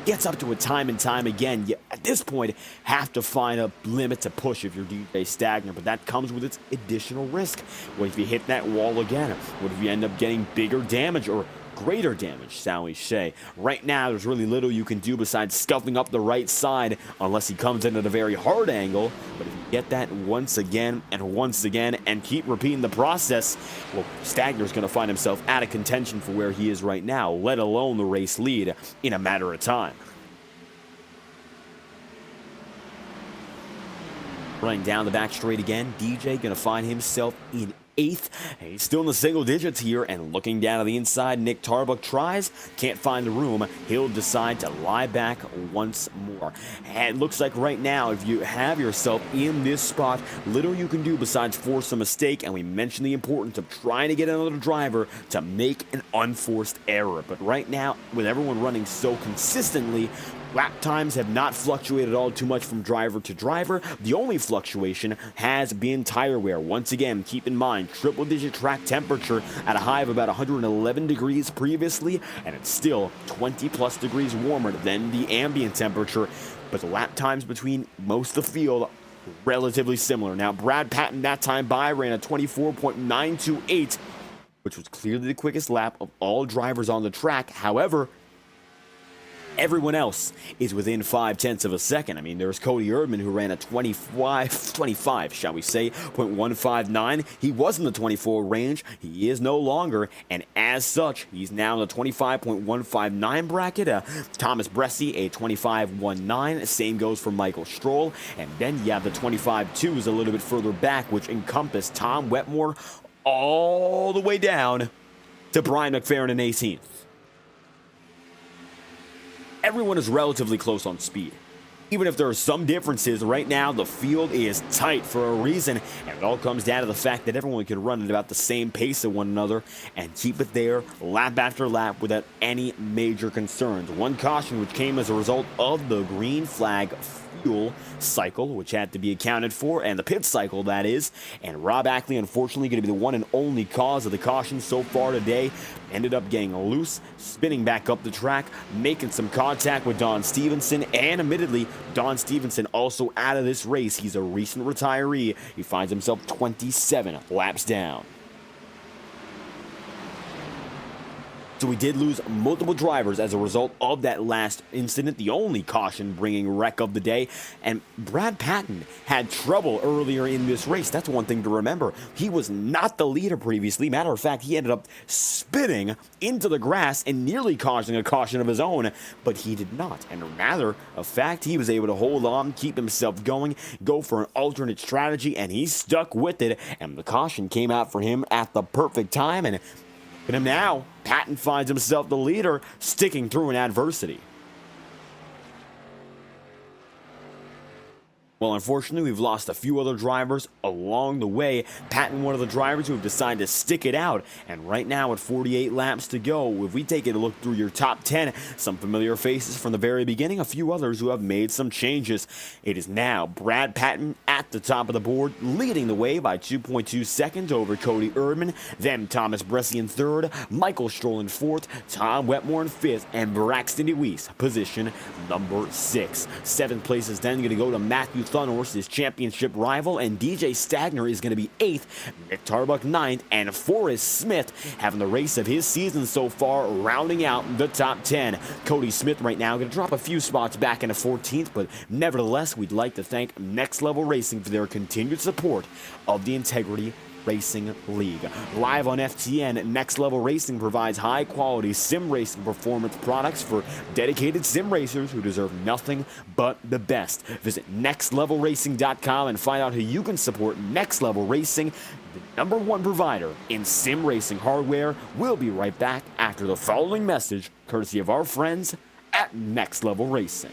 [SPEAKER 1] gets up to it time and time again. You, at this point, have to find a limit to push if you're DJ Stagner, but that comes with its additional risk. What if you hit that wall again? What if you end up getting bigger damage or greater damage, shall we say? Right now, there's really little you can do besides scuffing up the right side unless he comes in at a very hard angle. But if you get that once again and keep repeating the process, well, Stagner's going to find himself out of contention for where he is right now, let alone the race lead in a matter of time. Running down the back straight again, DJ going to find himself in 8th. He's still in the single digits here, and looking down to the inside, Nick Tarbuck tries, can't find the room. He'll decide to lie back once more. And it looks like right now, if you have yourself in this spot, little you can do besides force a mistake, and we mentioned the importance of trying to get another driver to make an unforced error. But right now, with everyone running so consistently, lap times have not fluctuated all too much from driver to driver. The only fluctuation has been tire wear. Once again, keep in mind, triple-digit track temperature at a high of about 111 degrees previously, and it's still 20-plus degrees warmer than the ambient temperature. But the lap times between most of the field relatively similar. Now, Brad Patton that time by ran a 24.928, which was clearly the quickest lap of all drivers on the track. However, everyone else is within 0.5 of a second. I mean, there's Cody Erdman who ran a 25, shall we say, .159. He was in the 24 range. He is no longer, and as such, he's now in the 25.159 bracket. Thomas Bresci, a 25.19. Same goes for Michael Stroll. And then you have the 25.2s a little bit further back, which encompass Tom Wetmore all the way down to Brian McFerrin in 18th. Everyone is relatively close on speed. Even if there are some differences, right now the field is tight for a reason, and it all comes down to the fact that everyone can run at about the same pace of one another and keep it there lap after lap without any major concerns. One caution which came as a result of the green flag fuel cycle, which had to be accounted for, and the pit cycle, that is. And Rob Ackley, unfortunately, going to be the one and only cause of the caution so far today. Ended up getting loose, spinning back up the track, making some contact with Don Stevenson, and admittedly, Don Stevenson also out of this race. He's a recent retiree. He finds himself 27 laps down. So we did lose multiple drivers as a result of that last incident, the only caution bringing wreck of the day. And Brad Patton had trouble earlier in this race. That's one thing to remember. He was not the leader previously. Matter of fact, he ended up spinning into the grass and nearly causing a caution of his own, but he did not. And matter of fact, he was able to hold on, keep himself going, go for an alternate strategy, and he stuck with it. And the caution came out for him at the perfect time. And now, Patton finds himself the leader, sticking through an adversity. Well, unfortunately, we've lost a few other drivers along the way. Patton, one of the drivers who have decided to stick it out. And right now, with 48 laps to go, if we take a look through your top 10, some familiar faces from the very beginning, a few others who have made some changes. It is now Brad Patton at the top of the board, leading the way by 2.2 seconds over Cody Erdman. Then Thomas Bressi in third, Michael Stroll in fourth, Tom Wetmore in fifth, and Braxton DeWeese, position number 6. 7th place is then going to go to Matthew Thunhorst, his championship rival, and DJ Stagner is going to be 8th, Nick Tarbuck 9th, and Forrest Smith having the race of his season so far, rounding out the top 10. Cody Smith right now going to drop a few spots back into 14th, but nevertheless, we'd like to thank Next Level Racing for their continued support of the Integrity Racing League. Live on FTN, Next Level Racing provides high-quality sim racing performance products for dedicated sim racers who deserve nothing but the best. Visit nextlevelracing.com and find out who you can support. Next Level Racing, the #1 provider in sim racing hardware. We'll be right back after the following message, courtesy of our friends at Next Level Racing.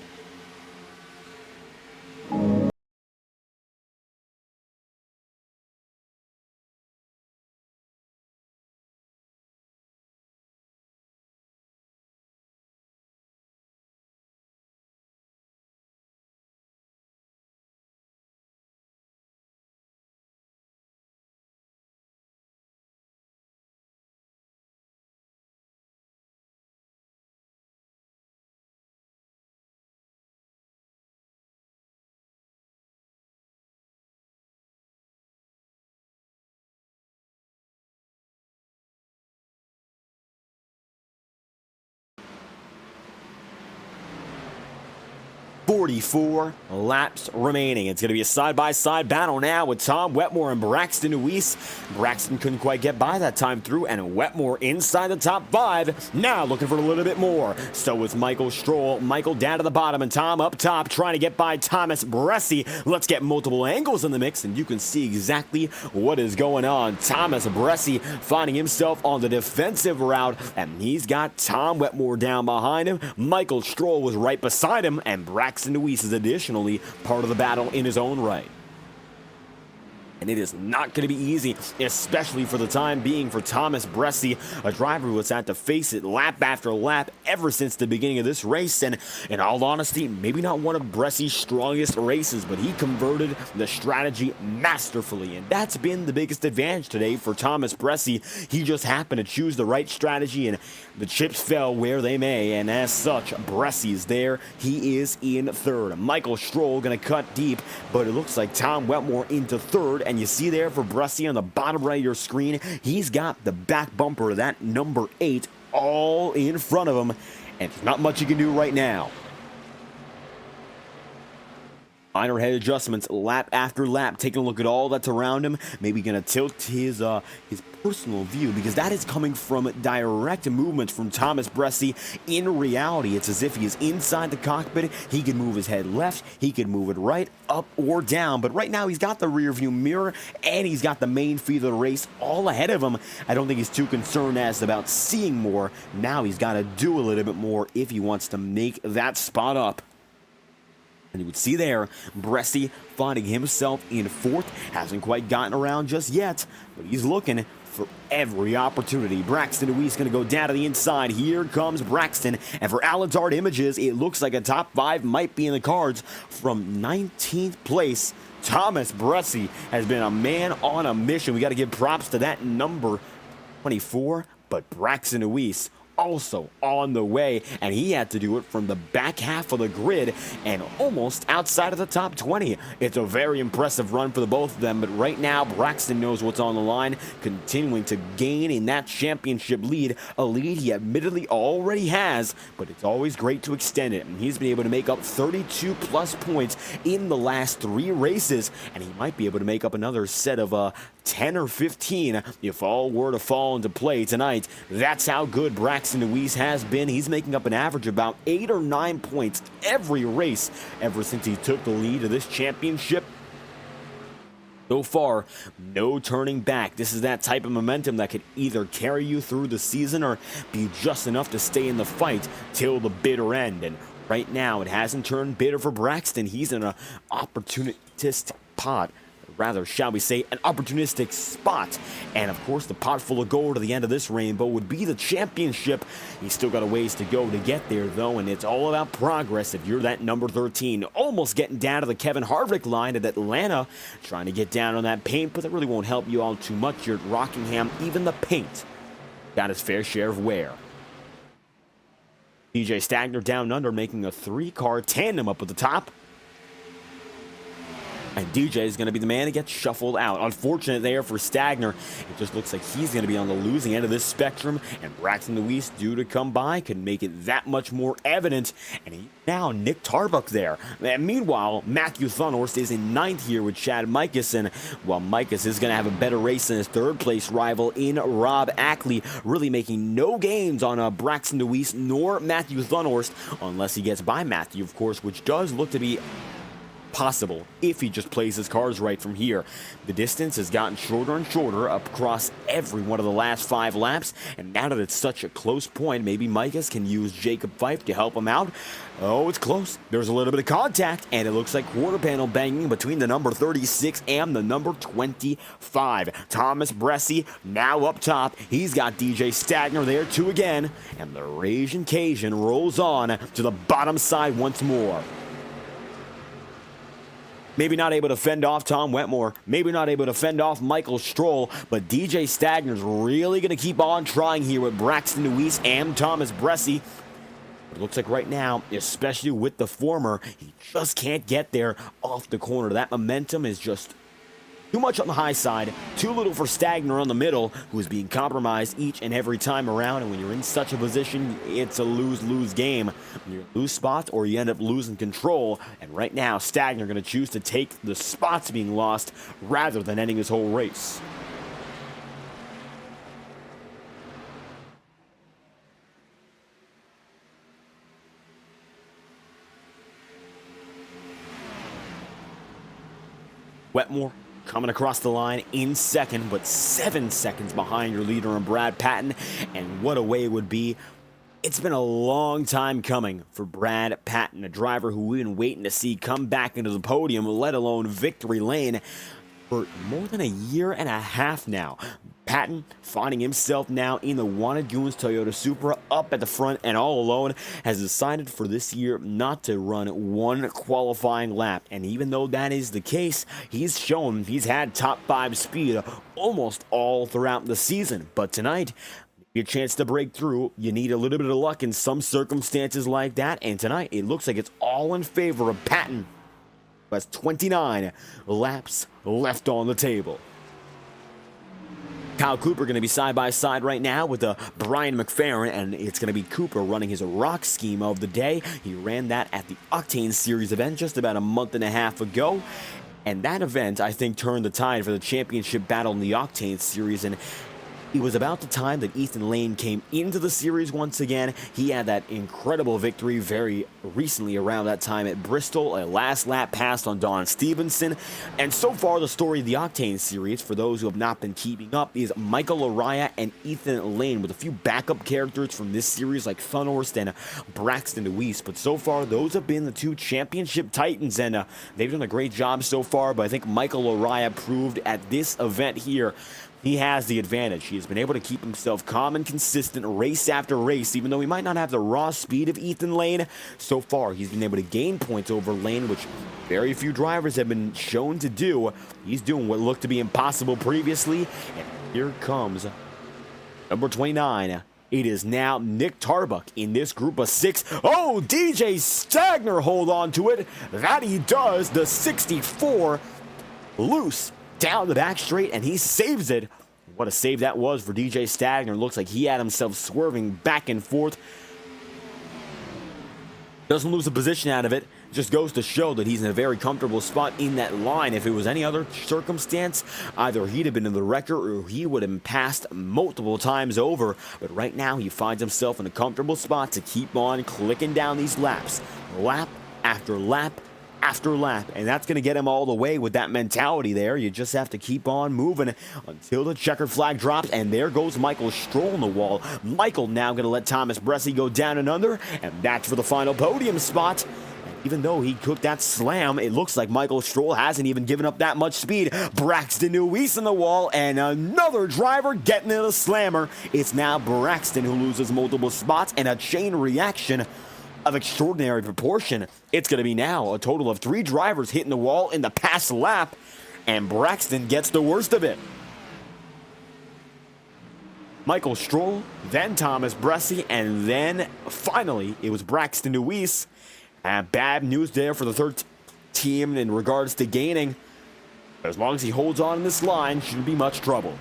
[SPEAKER 1] .44 laps remaining. It's going to be a side-by-side battle now with Tom Wetmore and Braxton DeWeese. Braxton couldn't quite get by that time through, and Wetmore inside the top 5. Now looking for a little bit more. So is Michael Stroll. Michael down to the bottom, and Tom up top trying to get by Thomas Bressi. Let's get multiple angles in the mix, and you can see exactly what is going on. Thomas Bressi finding himself on the defensive route, and he's got Tom Wetmore down behind him. Michael Stroll was right beside him, and Braxton DeWeese is additionally part of the battle in his own right. And it is not going to be easy, especially for the time being for Thomas Bressi, a driver who has had to face it lap after lap ever since the beginning of this race. And in all honesty, maybe not one of Bressi's strongest races, but he converted the strategy masterfully. And that's been the biggest advantage today for Thomas Bressi. He just happened to choose the right strategy, and the chips fell where they may. And as such, Bressi is there. He is in third. Michael Stroll going to cut deep, but it looks like Tom Wetmore into third. And you see there for Bressi on the bottom right of your screen, he's got the back bumper of that number 8 all in front of him, and there's not much you can do right now. Minor head adjustments lap after lap, taking a look at all that's around him. Maybe going to tilt his personal view, because that is coming from direct movements from Thomas Bressi. In reality, it's as if he is inside the cockpit. He can move his head left, he can move it right, up or down, but right now he's got the rear view mirror and he's got the main feed of the race all ahead of him. I don't think he's too concerned as about seeing more. Now he's got to do a little bit more if he wants to make that spot up. And you would see there, Bressi finding himself in fourth. Hasn't quite gotten around just yet, but he's looking for every opportunity. Braxton DeWeese going to go down to the inside. Here comes Braxton. And for Aladard Images, it looks like a top 5 might be in the cards. From 19th place, Thomas Bressi has been a man on a mission. We got to give props to that number 24, but Braxton DeWeese also on the way, and he had to do it from the back half of the grid and almost outside of the top 20. It's a very impressive run for the both of them, but right now Braxton knows what's on the line, continuing to gain in that championship lead, a lead he admittedly already has, but it's always great to extend it, and he's been able to make up 32 plus points in the last 3 races, and he might be able to make up another set of 10 or 15 if all were to fall into play tonight. That's how good Braxton DeWeese has been. He's making up an average of about 8 or 9 points every race ever since he took the lead of this championship. So far, no turning back. This is that type of momentum that could either carry you through the season or be just enough to stay in the fight till the bitter end. And Right now, it hasn't turned bitter for Braxton. He's in an opportunistic pot. Rather, shall we say, an opportunistic spot. And of course, the pot full of gold at the end of this rainbow would be the championship. He's still got a ways to go to get there, though, and it's all about progress if you're that number 13. Almost getting down to the Kevin Harvick line at Atlanta, trying to get down on that paint, but that really won't help you out too much here at Rockingham. Even the paint got his fair share of wear. DJ Stagner down under, making a 3-car tandem up at the top. And DJ is going to be the man that gets shuffled out. Unfortunate there for Stagner. It just looks like he's going to be on the losing end of this spectrum. And Braxton Luis, due to come by, could make it that much more evident. And now Nick Tarbuck there. And meanwhile, Matthew Thunhorst is in 9th here with Chad Michelson. While Michelson is going to have a better race than his 3rd-place rival in Rob Ackley. Really making no gains on Braxton Luis nor Matthew Thunhorst. Unless he gets by Matthew, of course, which does look to be possible if he just plays his cars right from here. The distance has gotten shorter and shorter across every one of the last 5 laps, and now that it's such a close point, maybe Micahs can use Jacob Fife to help him out. Oh, it's close. There's a little bit of contact, and it looks like quarter panel banging between the number 36 and the number 25. Thomas Bresci now up top. He's got DJ Stagner there too again, and the Ragin' Cajun rolls on to the bottom side once more. Maybe not able to fend off Tom Wetmore. Maybe not able to fend off Michael Stroll. But DJ Stagner's really going to keep on trying here with Braxton Luis and Thomas Bresci. It looks like right now, especially with the former, he just can't get there off the corner. That momentum is just too much on the high side, too little for Stagner on the middle, who is being compromised each and every time around. And when you're in such a position, it's a lose-lose game. You lose spots or you end up losing control. And right now, Stagner going to choose to take the spots being lost rather than ending his whole race. Wetmore coming across the line in 2nd, but 7 seconds behind your leader in Brad Patton. And what a way it would be. It's been a long time coming for Brad Patton, a driver who we've been waiting to see come back into the podium, let alone victory lane, for more than a year and a half now. Patton finding himself now in the Wanted Goons Toyota Supra up at the front and all alone, has decided for this year not to run one qualifying lap. And even though that is the case, he's shown he's had top 5 speed almost all throughout the season. But tonight, your chance to break through, you need a little bit of luck in some circumstances like that. And tonight, it looks like it's all in favor of Patton, who has 29 laps left on the table. Kyle Cooper going to be side by side right now with Brian McFerrin, and it's going to be Cooper running his rock scheme of the day. He ran that at the Octane Series event just about a month and a half ago, and that event, I think, turned the tide for the championship battle in the Octane Series. And it was about the time that Ethan Lane came into the series once again. He had that incredible victory very recently around that time at Bristol, a last lap pass on Don Stevenson. And so far, the story of the Octane Series, for those who have not been keeping up, is Michael Araya and Ethan Lane, with a few backup characters from this series like Thunhorst and Braxton Luis. But so far, those have been the 2 championship titans, and they've done a great job so far. But I think Michael Araya proved at this event here he has the advantage. He has been able to keep himself calm and consistent race after race, even though he might not have the raw speed of Ethan Lane. So far, he's been able to gain points over Lane, which very few drivers have been shown to do. He's doing what looked to be impossible previously. And here comes number 29. It is now Nick Tarbuck in this group of 6. Oh, DJ Stagner, hold on to it. That he does. The 64 loose down the back straight, and he saves it. What a save that was for DJ Stagner. Looks like he had himself swerving back and forth. Doesn't lose a position out of it. Just goes to show that he's in a very comfortable spot in that line. If it was any other circumstance, either he'd have been in the wrecker or he would have been passed multiple times over. But right now, he finds himself in a comfortable spot to keep on clicking down these laps. Lap after lap after lap, and that's going to get him all the way with that mentality there. You just have to keep on moving until the checkered flag drops, and there goes Michael Stroll in the wall. Michael now going to let Thomas Bressie go down and under, and that's for the final podium spot. Even though he cooked that slam, it looks like Michael Stroll hasn't even given up that much speed. Braxton Nuis in the wall, and another driver getting in a slammer. It's now Braxton who loses multiple spots, and a chain reaction of extraordinary proportion. It's going to be now a total of 3 drivers hitting the wall in the past lap, and Braxton gets the worst of it. Michael Stroll, then Thomas Bressie, and then finally it was Braxton Nuis. Bad news there for the third team in regards to gaining. As long as he holds on in this line, shouldn't be much trouble.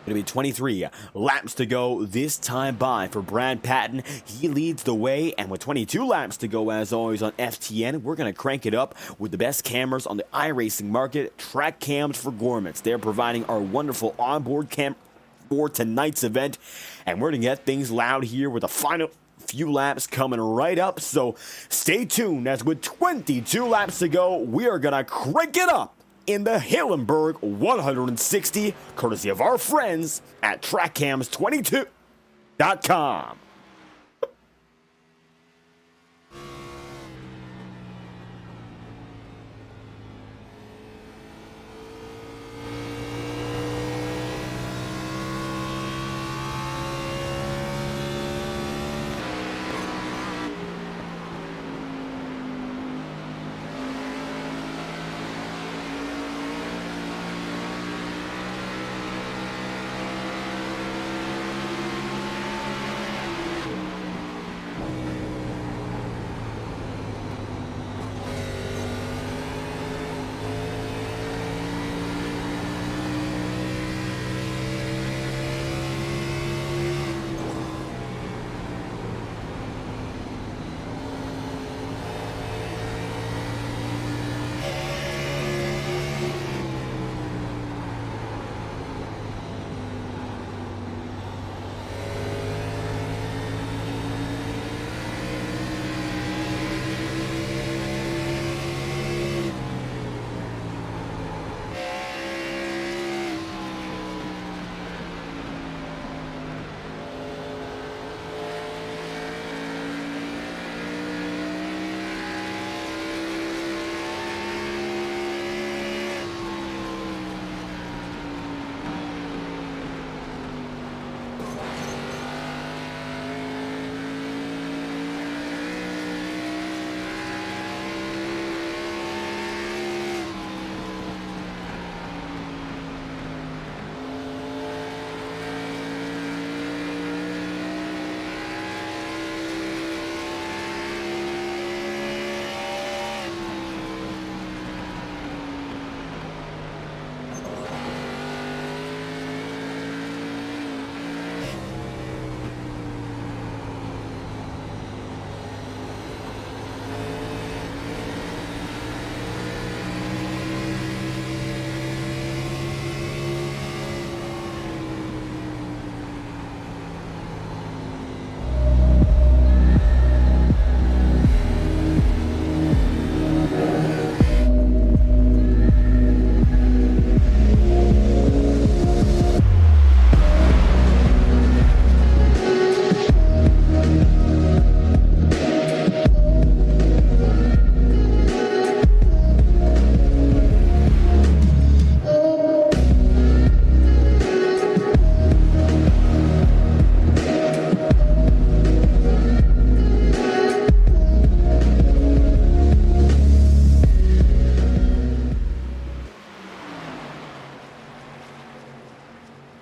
[SPEAKER 1] It'll be 23 laps to go this time by for Brad Patton. He leads the way, and with 22 laps to go, as always, on FTN, we're going to crank it up with the best cameras on the iRacing market, Track Cams for Gourmets. They're providing our wonderful onboard cam for tonight's event, and we're going to get things loud here with the final few laps coming right up, so stay tuned, as with 22 laps to go, we are going to crank it up in the Hillenburg 160, courtesy of our friends at TrackCams22.com.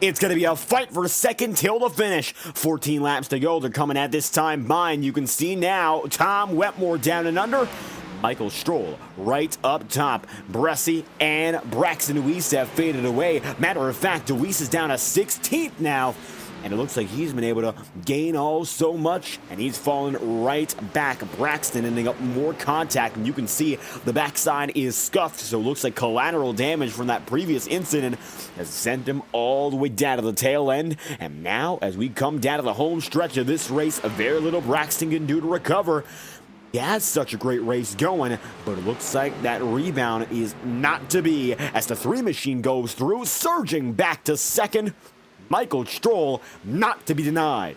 [SPEAKER 1] It's going to be a fight for second till the finish. 14 laps to go. They're coming at this time. Mine, you can see now, Tom Wetmore down and under. Michael Stroll right up top. Bressie and Braxton Nuis have faded away. Matter of fact, Nuis is down to 16th now. And it looks like he's been able to gain so much, and he's fallen right back. Braxton ending up more contact, and you can see the backside is scuffed, so it looks like collateral damage from that previous incident has sent him all the way down to the tail end. And now, as we come down to the home stretch of this race, very little Braxton can do to recover. He has such a great race going, but it looks like that rebound is not to be as the 3 machine goes through, surging back to second. Michael Stroll not to be denied.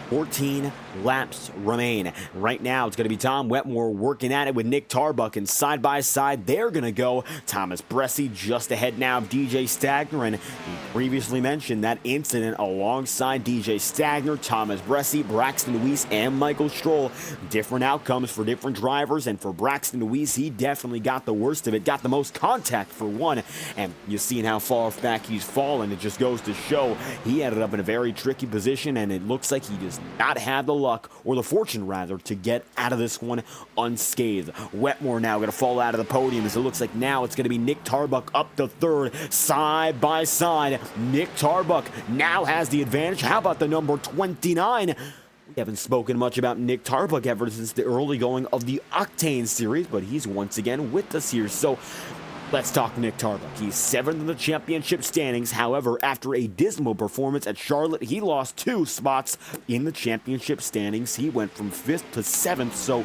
[SPEAKER 1] 14 laps remain. Right now, it's going to be Tom Wetmore working at it with Nick Tarbuck, and side by side, they're going to go. Thomas Bressi just ahead now of DJ Stagner, and he previously mentioned that incident alongside DJ Stagner, Thomas Bressi, Braxton Weiss, and Michael Stroll. Different outcomes for different drivers, and for Braxton Weiss, he definitely got the worst of it, got the most contact for one, and you're seeing how far back he's fallen. It just goes to show he ended up in a very tricky position, and it looks like he does not have the luck, or the fortune rather, to get out of this one unscathed. Wetmore now going to fall out of the podium, as it looks like now it's going to be Nick Tarbuck up to third, side by side. Nick Tarbuck now has the advantage. How about the number 29? We haven't spoken much about Nick Tarbuck ever since the early going of the Octane series, but he's once again with us here. So let's talk Nick Tarbuck. He's 7th in the championship standings. However, after a dismal performance at Charlotte, he lost 2 spots in the championship standings. He went from 5th to 7th. So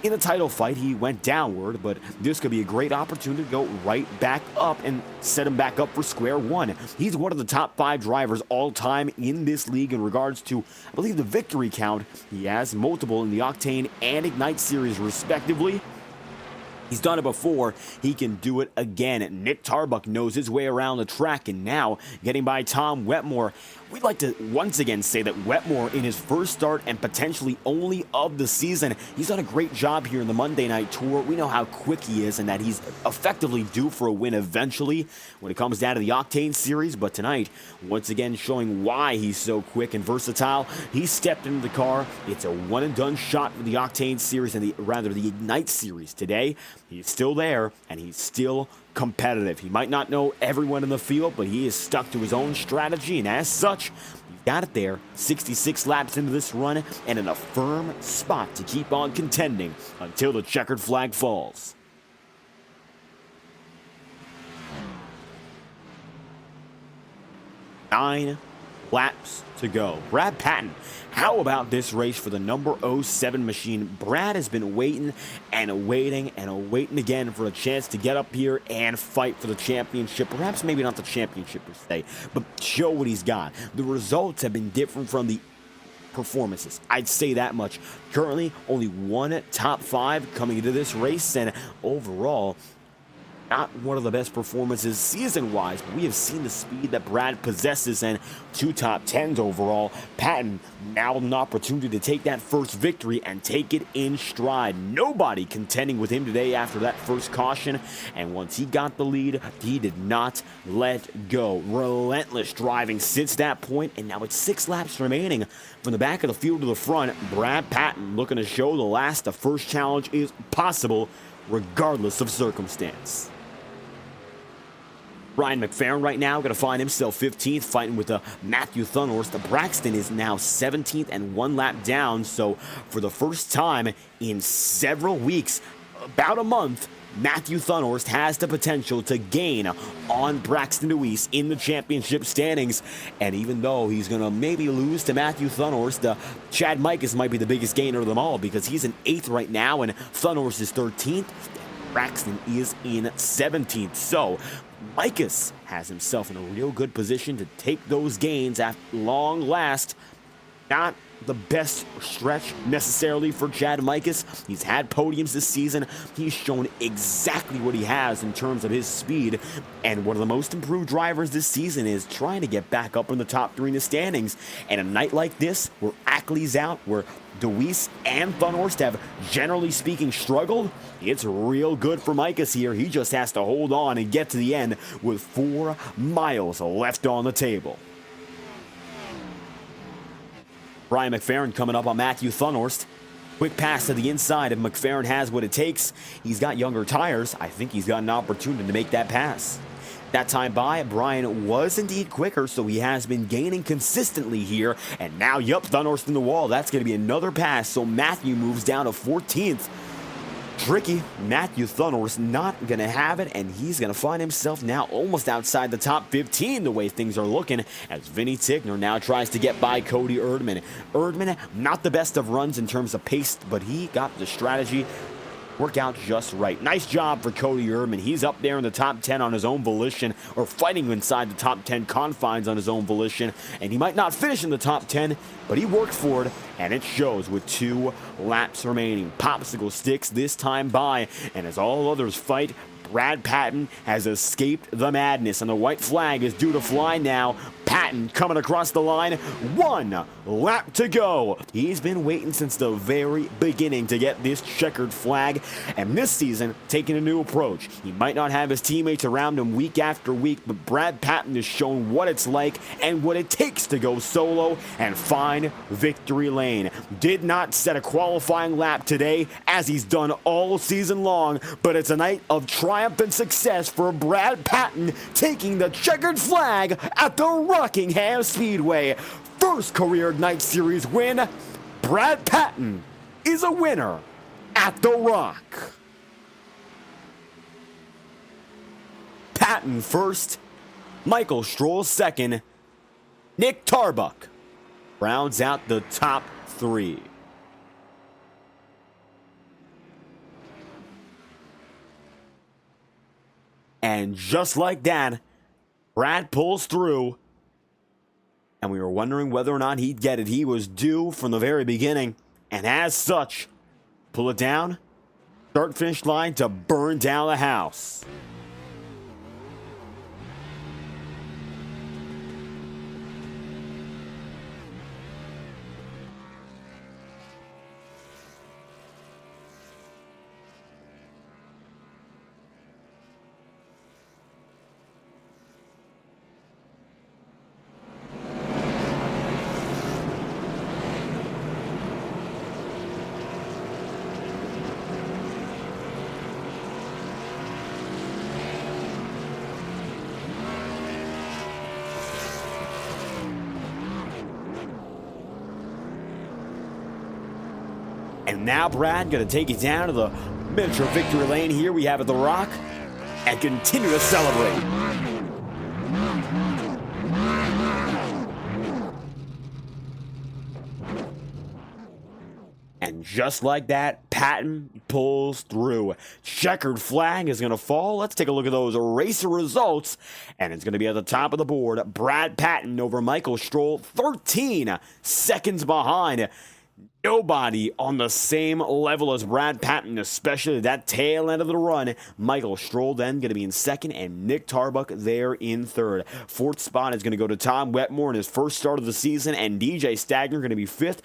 [SPEAKER 1] in the title fight, he went downward, but this could be a great opportunity to go right back up and set him back up for square one. He's one of the top 5 drivers all time in this league in regards to, I believe, the victory count. He has multiple in the Octane and Ignite series, respectively. He's done it before. He can do it again. Nick Tarbuck knows his way around the track, and now getting by Tom Wetmore. We'd like to once again say that Wetmore, in his first start and potentially only of the season, he's done a great job here in the Monday Night Tour. We know how quick he is and that he's effectively due for a win eventually when it comes down to the Octane series. But tonight, once again showing why he's so quick and versatile, he stepped into the car. It's a one-and-done shot for the Octane series, and the Ignite series today. He's still there, and he's still competitive. He might not know everyone in the field, but he is stuck to his own strategy, and as such, he got it there. 66 laps into this run, and in a firm spot to keep on contending until the checkered flag falls. Nine laps to go. Brad Patton, how about this race for the number 07 machine? Brad has been waiting and waiting and waiting again for a chance to get up here and fight for the championship. Perhaps maybe not the championship per se, but show what he's got. The results have been different from the performances, I'd say that much. Currently, only one top 5 coming into this race, and overall, not one of the best performances season-wise, but we have seen the speed that Brad possesses, and 2 top 10s overall. Patton now an opportunity to take that first victory and take it in stride. Nobody contending with him today after that first caution, and once he got the lead, he did not let go. Relentless driving since that point, and now it's 6 laps remaining. From the back of the field to the front, Brad Patton looking to show the first challenge is possible, regardless of circumstance. Ryan McFerrin right now going to find himself 15th, fighting with Matthew Thunhorst. Braxton is now 17th and 1 lap down. So for the first time in several weeks, about a month, Matthew Thunhorst has the potential to gain on Braxton Weiss in the championship standings. And even though he's going to maybe lose to Matthew Thunhorst, Chad Mikas might be the biggest gainer of them all, because he's in 8th right now and Thunhorst is 13th. Braxton is in 17th. So Mikas has himself in a real good position to take those gains at long last. Not the best stretch necessarily for Chad Mikas. He's had podiums this season. He's shown exactly what he has in terms of his speed, and one of the most improved drivers this season is trying to get back up in the top 3 in the standings. And a night like this, where Ackley's out, where DeWeese and Thunhorst have, generally speaking, struggled, it's real good for Mikas here. He just has to hold on and get to the end with 4 miles left on the table. Brian McFerrin coming up on Matthew Thunhorst. Quick pass to the inside. If McFerrin has what it takes, he's got younger tires. I think he's got an opportunity to make that pass. That time by, Brian was indeed quicker, so he has been gaining consistently here. And now, yup, Thunhorst in the wall. That's going to be another pass, so Matthew moves down to 14th. tricky. Matthew Thunder's not going to have it, and he's going to find himself now almost outside the top 15 the way things are looking, as Vinny Tigner now tries to get by Cody Erdman. Erdman, not the best of runs in terms of pace, but he got the strategy work out just right. Nice job for Cody Erdman. He's up there in the top 10 on his own volition, or fighting inside the top 10 confines on his own volition, and he might not finish in the top 10, but he worked for it, and it shows with 2 laps remaining. Popsicle sticks this time by, and as all others fight, Brad Patton has escaped the madness, and the white flag is due to fly now. Patton coming across the line. 1 lap to go. He's been waiting since the very beginning to get this checkered flag, and this season taking a new approach. He might not have his teammates around him week after week, but Brad Patton has shown what it's like and what it takes to go solo and find victory lane. Did not set a qualifying lap today, as he's done all season long, but it's a night of triumphant success for Brad Patton, taking the checkered flag at the Rockingham Speedway. First career Ignite Series win. Brad Patton is a winner at the Rock. Patton first, Michael Stroll second, Nick Tarbuck rounds out the top 3. And just like that, Brad pulls through, and we were wondering whether or not he'd get it. He was due from the very beginning, and as such, pull it down, start-finish line to burn down the house. And now Brad going to take it down to the miniature victory lane here we have at the Rock and continue to celebrate. And just like that, Patton pulls through. Checkered flag is going to fall. Let's take a look at those racer results. And it's going to be at the top of the board. Brad Patton over Michael Stroll, 13 seconds behind. Nobody on the same level as Brad Patton, especially that tail end of the run. Michael Stroll then going to be in second, and Nick Tarbuck there in third. Fourth spot is going to go to Tom Wetmore in his first start of the season, and DJ Stagner going to be fifth.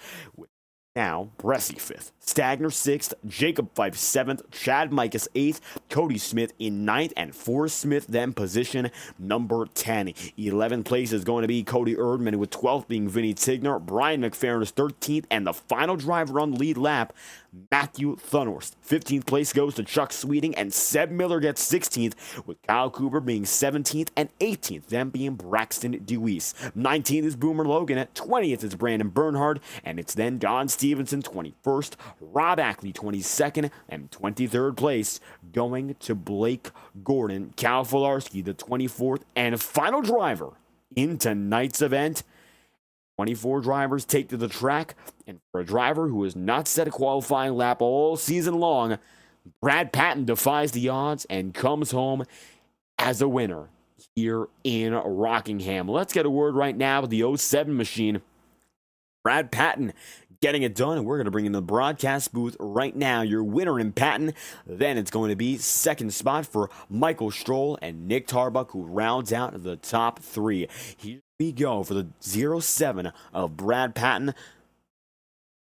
[SPEAKER 1] Now, Bressie 5th, Stagner 6th, Jacob Fife 7th, Chad Mikas 8th, Cody Smith in 9th, and Forrest Smith then position number 10. 11th place is going to be Cody Erdman, with 12th being Vinny Tigner. Brian McFerrin is 13th, and the final driver on the lead lap, Matthew Thunhorst. 15th place goes to Chuck Sweeting, and Seb Miller gets 16th, with Kyle Cooper being 17th and 18th, then being Braxton DeWeese. 19th is Boomer Logan, at 20th is Brandon Bernhard, and it's then Don Stevenson 21st, Rob Ackley 22nd, and 23rd place going to Blake Gordon. Cal Filarski the 24th and final driver in tonight's event. 24 drivers take to the track, and for a driver who has not set a qualifying lap all season long, Brad Patton defies the odds and comes home as a winner here in Rockingham. Let's get a word right now with the 07 machine. Brad Patton getting it done, and we're going to bring in the broadcast booth right now. Your winner in Patton. Then it's going to be second spot for Michael Stroll and Nick Tarbuck, who rounds out the top 3. Here we go for the 07 of Brad Patton.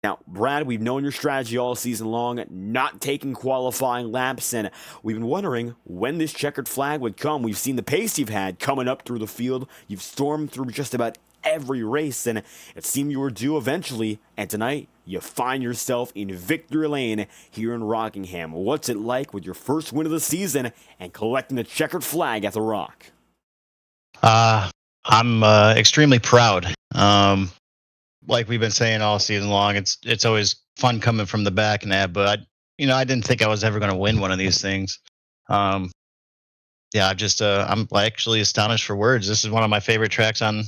[SPEAKER 1] Now, Brad, we've known your strategy all season long, not taking qualifying laps, and we've been wondering when this checkered flag would come. We've seen the pace you've had coming up through the field. You've stormed through just about every race, and it seemed you were due eventually, and tonight you find yourself in victory lane here in Rockingham. What's it like with your first win of the season and collecting the checkered flag at the Rock?
[SPEAKER 2] I'm extremely proud. Like we've been saying all season long, it's always fun coming from the back and that, but I didn't think I was ever going to win one of these things. Yeah, I'm actually astonished for words. This is one of my favorite tracks on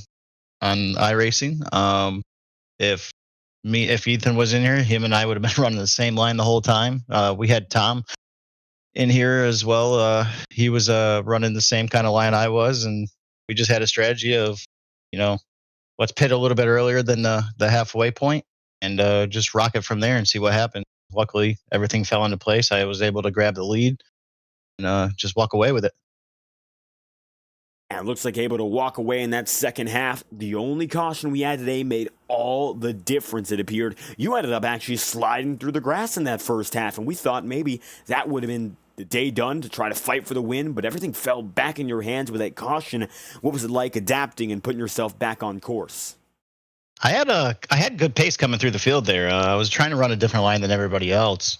[SPEAKER 2] iRacing. If Ethan was in here, him and I would have been running the same line the whole time. We had Tom in here as well. He was running the same kind of line I was, and we just had a strategy of, let's pit a little bit earlier than the halfway point and just rock it from there and see what happened. Luckily, everything fell into place. I was able to grab the lead and just walk away with it.
[SPEAKER 1] And it looks like able to walk away in that second half. The only caution we had today made all the difference, it appeared. You ended up actually sliding through the grass in that first half, and we thought maybe that would have been the day done to try to fight for the win, but everything fell back in your hands with that caution. What was it like adapting and putting yourself back on course?
[SPEAKER 2] I had good pace coming through the field there. I was trying to run a different line than everybody else.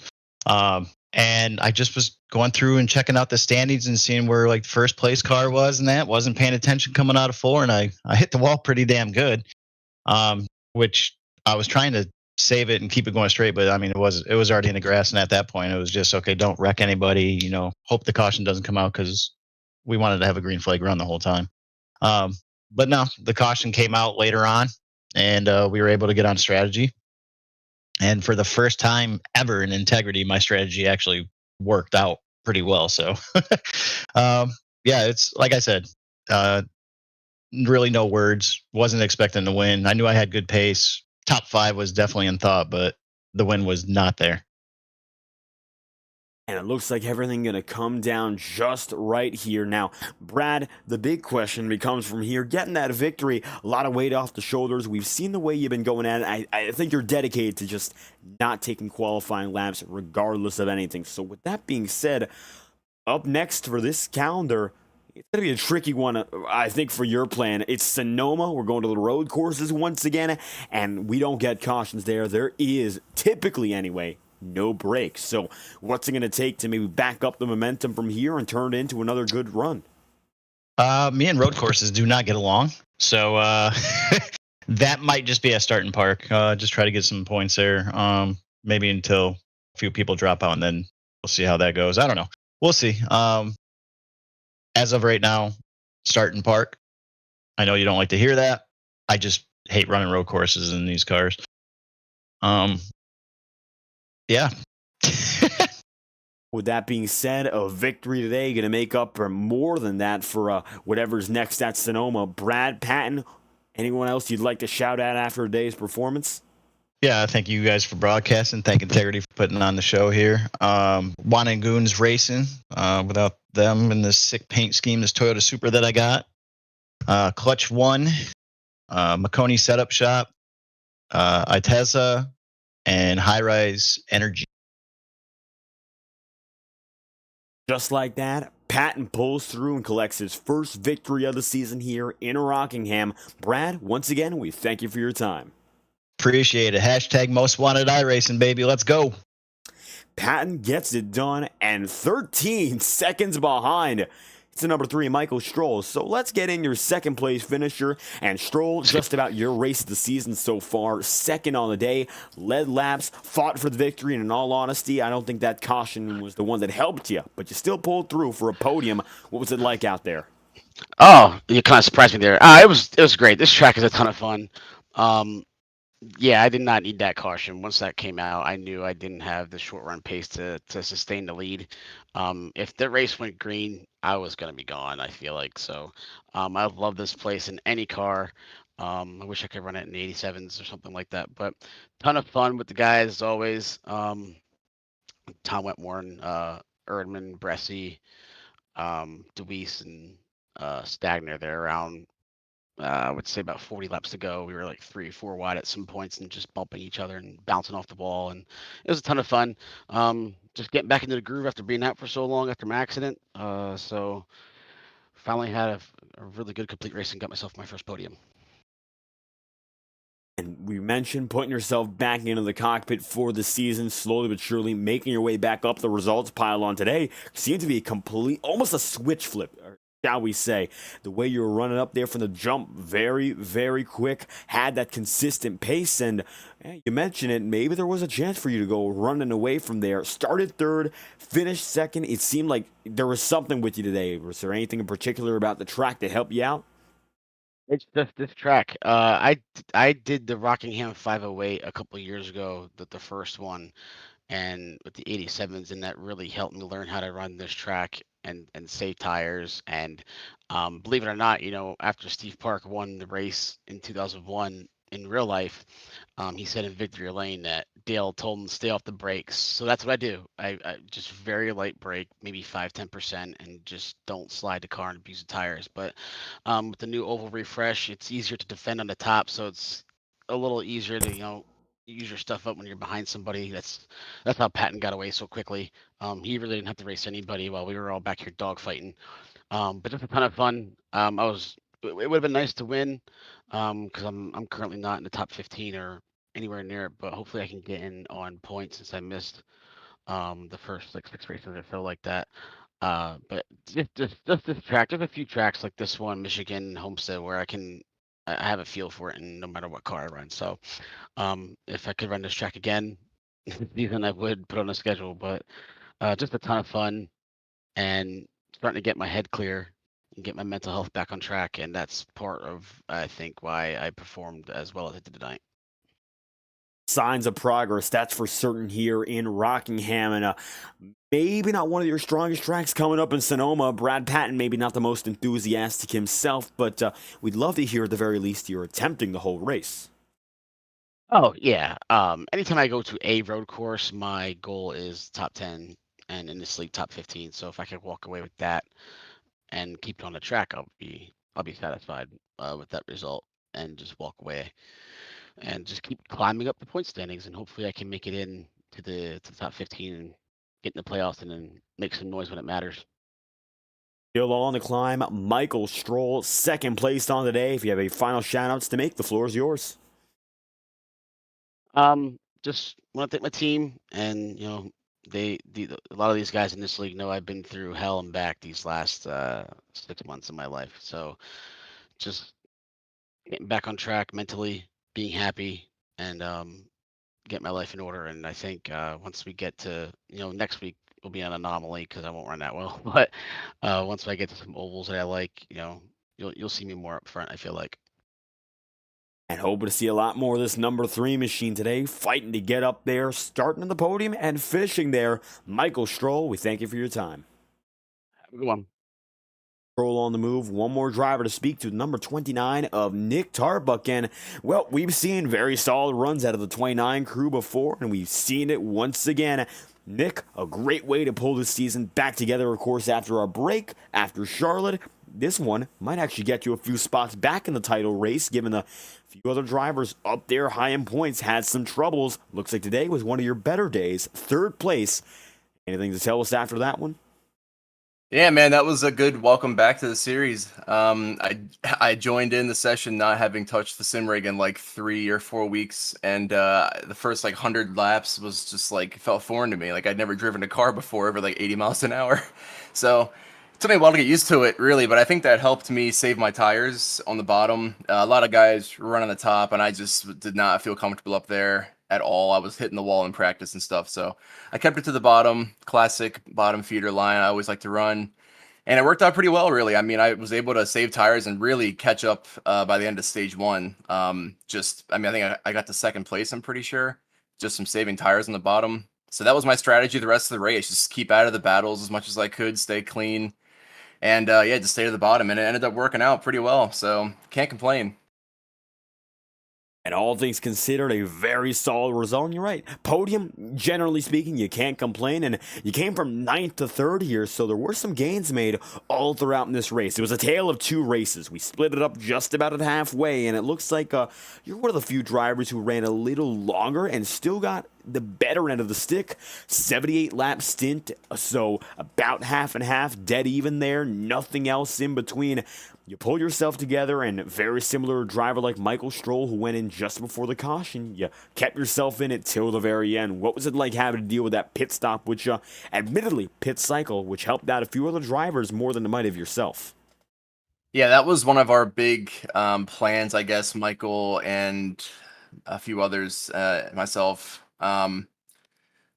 [SPEAKER 2] And I just was going through and checking out the standings and seeing where like the first place car was, and that wasn't paying attention coming out of 4. And I hit the wall pretty damn good, which I was trying to save it and keep it going straight. But I mean, it was already in the grass. And at that point it was just, okay, don't wreck anybody, hope the caution doesn't come out, because we wanted to have a green flag run the whole time. But no, the caution came out later on, and we were able to get on strategy. And for the first time ever in integrity, my strategy actually worked out pretty well. So, yeah, it's like I said, really no words. Wasn't expecting to win. I knew I had good pace. Top 5 was definitely in thought, but the win was not there.
[SPEAKER 1] And it looks like everything going to come down just right here. Now, Brad, the big question becomes from here, getting that victory, a lot of weight off the shoulders. We've seen the way you've been going at it. I think you're dedicated to just not taking qualifying laps regardless of anything. So with that being said, up next for this calendar, it's going to be a tricky one, I think, for your plan. It's Sonoma. We're going to the road courses once again, and we don't get cautions there. There is, typically anyway, no breaks. So what's it going to take to maybe back up the momentum from here and turn it into another good run?
[SPEAKER 2] Me and road courses do not get along. So that might just be a starting park. Just try to get some points there. Maybe until a few people drop out, and then we'll see how that goes. I don't know. We'll see. As of right now, starting park. I know you don't like to hear that. I just hate running road courses in these cars. Yeah.
[SPEAKER 1] With that being said, a victory today going to make up for more than that for whatever's next at Sonoma. Brad, Patton, anyone else you'd like to shout out after today's performance?
[SPEAKER 2] Yeah, thank you guys for broadcasting. Thank Integrity for putting on the show here. Juan and Goons Racing. Without them and the sick paint scheme, this Toyota Supra that I got. Clutch One, Maconi Setup Shop, Itesa, and High Rise Energy.
[SPEAKER 1] Just like that, Patton pulls through and collects his first victory of the season here in Rockingham. Brad, once again, we thank you for your time.
[SPEAKER 2] Appreciate it. Hashtag most wanted iRacing, baby. Let's go.
[SPEAKER 1] Patton gets it done, and 13 seconds behind. It's the number 3, Michael Stroll. So let's get in your second place finisher. And Stroll, just about your race of the season so far. Second on the day, led laps, fought for the victory. And in all honesty, I don't think that caution was the one that helped you. But you still pulled through for a podium. What was it like out there?
[SPEAKER 3] Oh, you kind of surprised me there. It was great. This track is a ton of fun. Yeah, I did not need that caution. Once that came out, I knew I didn't have the short run pace to sustain the lead. If the race went green, I was going to be gone, I feel like. So I love this place in any car. I wish I could run it in 87s or something like that. But ton of fun with the guys as always. Tom Wentworth, Erdman, Bressie, DeWeese, and Stagner there around. I would say about 40 laps to go. We were like 3-4 wide at some points and just bumping each other and bouncing off the wall. And it was a ton of fun. Just getting back into the groove after being out for so long after my accident. So finally had a really good complete race and got myself my first podium.
[SPEAKER 1] And we mentioned putting yourself back into the cockpit for the season, slowly but surely making your way back up the results pile on today. Seemed to be almost a switch flip. shall we say. The way you were running up there from the jump, very, very quick, had that consistent pace, and you mentioned it, maybe there was a chance for you to go running away from there. Started third, finished second. It seemed like there was something with you today. Was there anything in particular about the track that helped you out?
[SPEAKER 3] It's just this track. I did the Rockingham 508 a couple of years ago, the first one, and with the 87s, and that really helped me learn how to run this track and save tires. And believe it or not, after Steve Park won the race in 2001 in real life, he said in victory lane that Dale told him to stay off the brakes. So that's what I do. I just very light brake, maybe 5-10%, and just don't slide the car and abuse the tires. But with the new oval refresh, it's easier to defend on the top, so it's a little easier to use your stuff up when you're behind somebody. That's how Patton got away so quickly. He really didn't have to race anybody while we were all back here dogfighting. But just a ton of fun. It would have been nice to win, because I'm currently not in the top 15 or anywhere near it, but hopefully I can get in on points since I missed the first like 6 races or so like that. But just this track, there's a few tracks like this one, Michigan, Homestead, where I have a feel for it, and no matter what car I run. So if I could run this track again this season, I would put on a schedule. But just a ton of fun and starting to get my head clear and get my mental health back on track. And that's part of, I think, why I performed as well as I did tonight.
[SPEAKER 1] Signs of progress, that's for certain here in Rockingham, and maybe not one of your strongest tracks coming up in Sonoma. Brad Patton, maybe not the most enthusiastic himself, but we'd love to hear at the very least you're attempting the whole race.
[SPEAKER 3] Oh yeah. Anytime I go to a road course, my goal is top 10, and in this league top 15. So if I could walk away with that and keep it on the track, I'll be satisfied with that result, and just walk away and just keep climbing up the point standings, and hopefully I can make it in to the top 15 and get in the playoffs and then make some noise when it matters.
[SPEAKER 1] Still on the climb, Michael Stroll, second place on the day. If you have any final shout-outs to make, the floor is yours.
[SPEAKER 3] Just want to thank my team, and a lot of these guys in this league know I've been through hell and back these last 6 months of my life. So just getting back on track mentally, being happy, and get my life in order. And I think once we get to next week will be an anomaly because I won't run that well. But once I get to some ovals that I like, you'll see me more up front, I feel like.
[SPEAKER 1] And hoping to see a lot more of this number 3 machine today, fighting to get up there, starting on the podium and finishing there. Michael Stroll, we thank you for your time.
[SPEAKER 3] Have a good one.
[SPEAKER 1] Stroll on the move. One more driver to speak to, number 29 of Nick Tarbuck. And, well, we've seen very solid runs out of the 29 crew before, and we've seen it once again. Nick, a great way to pull this season back together, of course, after our break, after Charlotte. This one might actually get you a few spots back in the title race, given the few other drivers up there high in points had some troubles. Looks like today was one of your better days. Third place. Anything to tell us after that one?
[SPEAKER 4] Yeah, man, that was a good welcome back to the series. I joined in the session not having touched the sim rig in like 3 or 4 weeks, and the first like 100 laps was just like felt foreign to me. Like I'd never driven a car before over like 80 miles an hour, so it took me a while to get used to it, really. But I think that helped me save my tires on the bottom. A lot of guys run on the top, and I just did not feel comfortable up there at all. I was hitting the wall in practice and stuff, so I kept it to the bottom, classic bottom feeder line I always like to run, and it worked out pretty well, really. I mean, I was able to save tires and really catch up by the end of stage 1. I think I got to second place, I'm pretty sure, just from saving tires on the bottom. So that was my strategy the rest of the race, just keep out of the battles as much as I could, stay clean, and just stay to the bottom, and it ended up working out pretty well, so can't complain.
[SPEAKER 1] And all things considered, a very solid result. And you're right. Podium, generally speaking, you can't complain. And you came from 9th to 3rd here, so there were some gains made all throughout in this race. It was a tale of 2 races. We split it up just about at halfway, and it looks like you're one of the few drivers who ran a little longer and still got the better end of the stick. 78-lap stint, so about half and half, dead even there. Nothing else in between. You pulled yourself together, and very similar to a driver like Michael Stroll, who went in just before the caution, you kept yourself in it till the very end. What was it like having to deal with that pit stop, which admittedly, pit cycle, which helped out a few other drivers more than it might have yourself?
[SPEAKER 4] Yeah, that was one of our big plans, I guess, Michael and a few others, myself.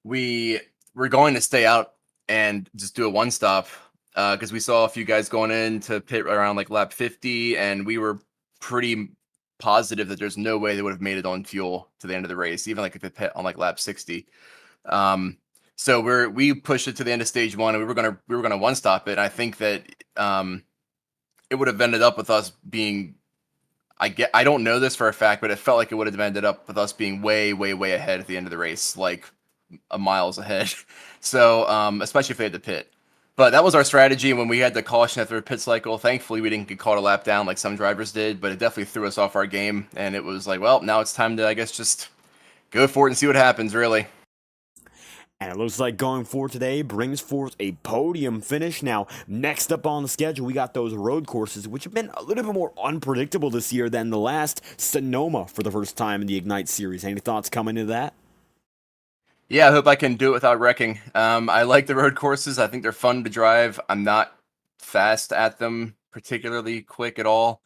[SPEAKER 4] We were going to stay out and just do a one stop because we saw a few guys going in to pit around like lap 50, and we were pretty positive that there's no way they would have made it on fuel to the end of the race, even like if it pit on like lap 60. So we pushed it to the end of stage one, and we were gonna one stop it. I think that it would have ended up with us being, I don't know this for a fact, but it felt like it would have ended up with us being way, way, way ahead at the end of the race, like a miles ahead. So especially if they had to pit. But that was our strategy when we had the caution after a pit cycle. Thankfully, we didn't get caught a lap down like some drivers did, but it definitely threw us off our game. And it was like, well, now it's time to, I guess, just go for it and see what happens, really.
[SPEAKER 1] And it looks like going forward today brings forth a podium finish. Now, next up on the schedule, we got those road courses, which have been a little bit more unpredictable this year than the last. Sonoma for the first time in the Ignite Series. Any thoughts coming into that?
[SPEAKER 4] Yeah, I hope I can do it without wrecking. I like the road courses. I think they're fun to drive. I'm not fast at them, particularly quick at all.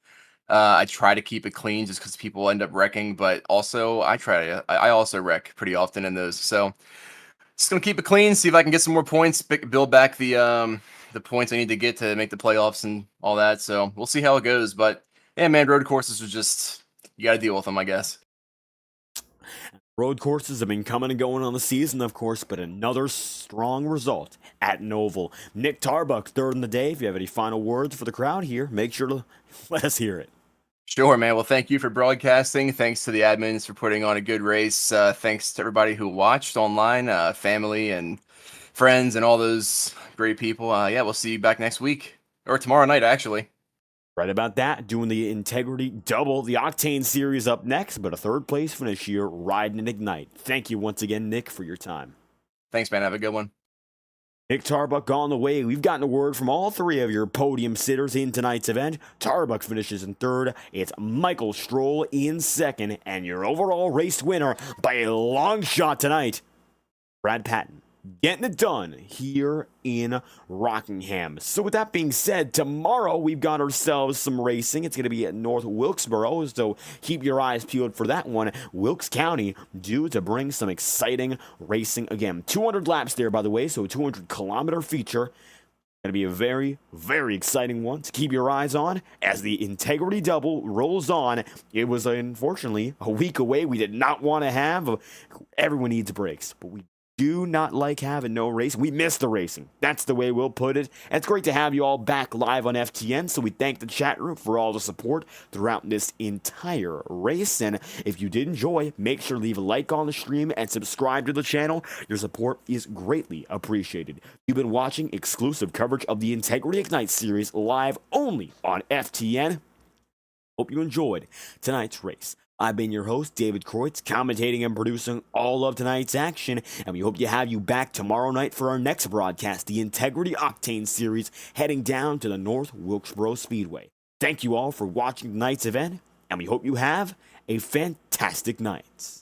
[SPEAKER 4] I try to keep it clean just because people end up wrecking, but also I also wreck pretty often in those. So just gonna keep it clean, see if I can get some more points, build back the points I need to get to make the playoffs and all that. So we'll see how it goes. But yeah, man, road courses are just, you got to deal with them, I guess.
[SPEAKER 1] Road courses have been coming and going on the season, of course, but another strong result at Noval. Nick Tarbuck, third in the day. If you have any final words for the crowd here, make sure to let us hear it.
[SPEAKER 4] Sure, man. Well, thank you for broadcasting. Thanks to the admins for putting on a good race. Thanks to everybody who watched online, family and friends and all those great people. Yeah, we'll see you back next week or tomorrow night, actually.
[SPEAKER 1] Right about that, doing the Integrity Double, the Octane Series up next, but a third place finish here, riding in Ignite. Thank you once again, Nick, for your time.
[SPEAKER 4] Thanks, man. Have a good one.
[SPEAKER 1] Nick Tarbuck on the way. We've gotten a word from all three of your podium sitters in tonight's event. Tarbuck finishes in third. It's Michael Stroll in second. And your overall race winner by a long shot tonight, Brad Patton. Getting it done here in Rockingham. So with that being said, tomorrow we've got ourselves some racing. It's going to be at North Wilkesboro, so keep your eyes peeled for that one. Wilkes County due to bring some exciting racing again. 200 laps there, by the way, so a 200-kilometer feature. Going to be a very, very exciting one to keep your eyes on as the Integrity Double rolls on. It was, unfortunately, a week away. We did not want to have. Everyone needs breaks, but we do not like having no race. We miss the racing. That's the way we'll put it. And it's great to have you all back live on FTN, so we thank the chat room for all the support throughout this entire race. And if you did enjoy, make sure to leave a like on the stream and subscribe to the channel. Your support is greatly appreciated. You've been watching exclusive coverage of the Integrity Ignite series live only on FTN. Hope you enjoyed tonight's race. I've been your host, David Kreutz, commentating and producing all of tonight's action, and we hope to have you back tomorrow night for our next broadcast, the Integrity Octane Series, heading down to the North Wilkesboro Speedway. Thank you all for watching tonight's event, and we hope you have a fantastic night.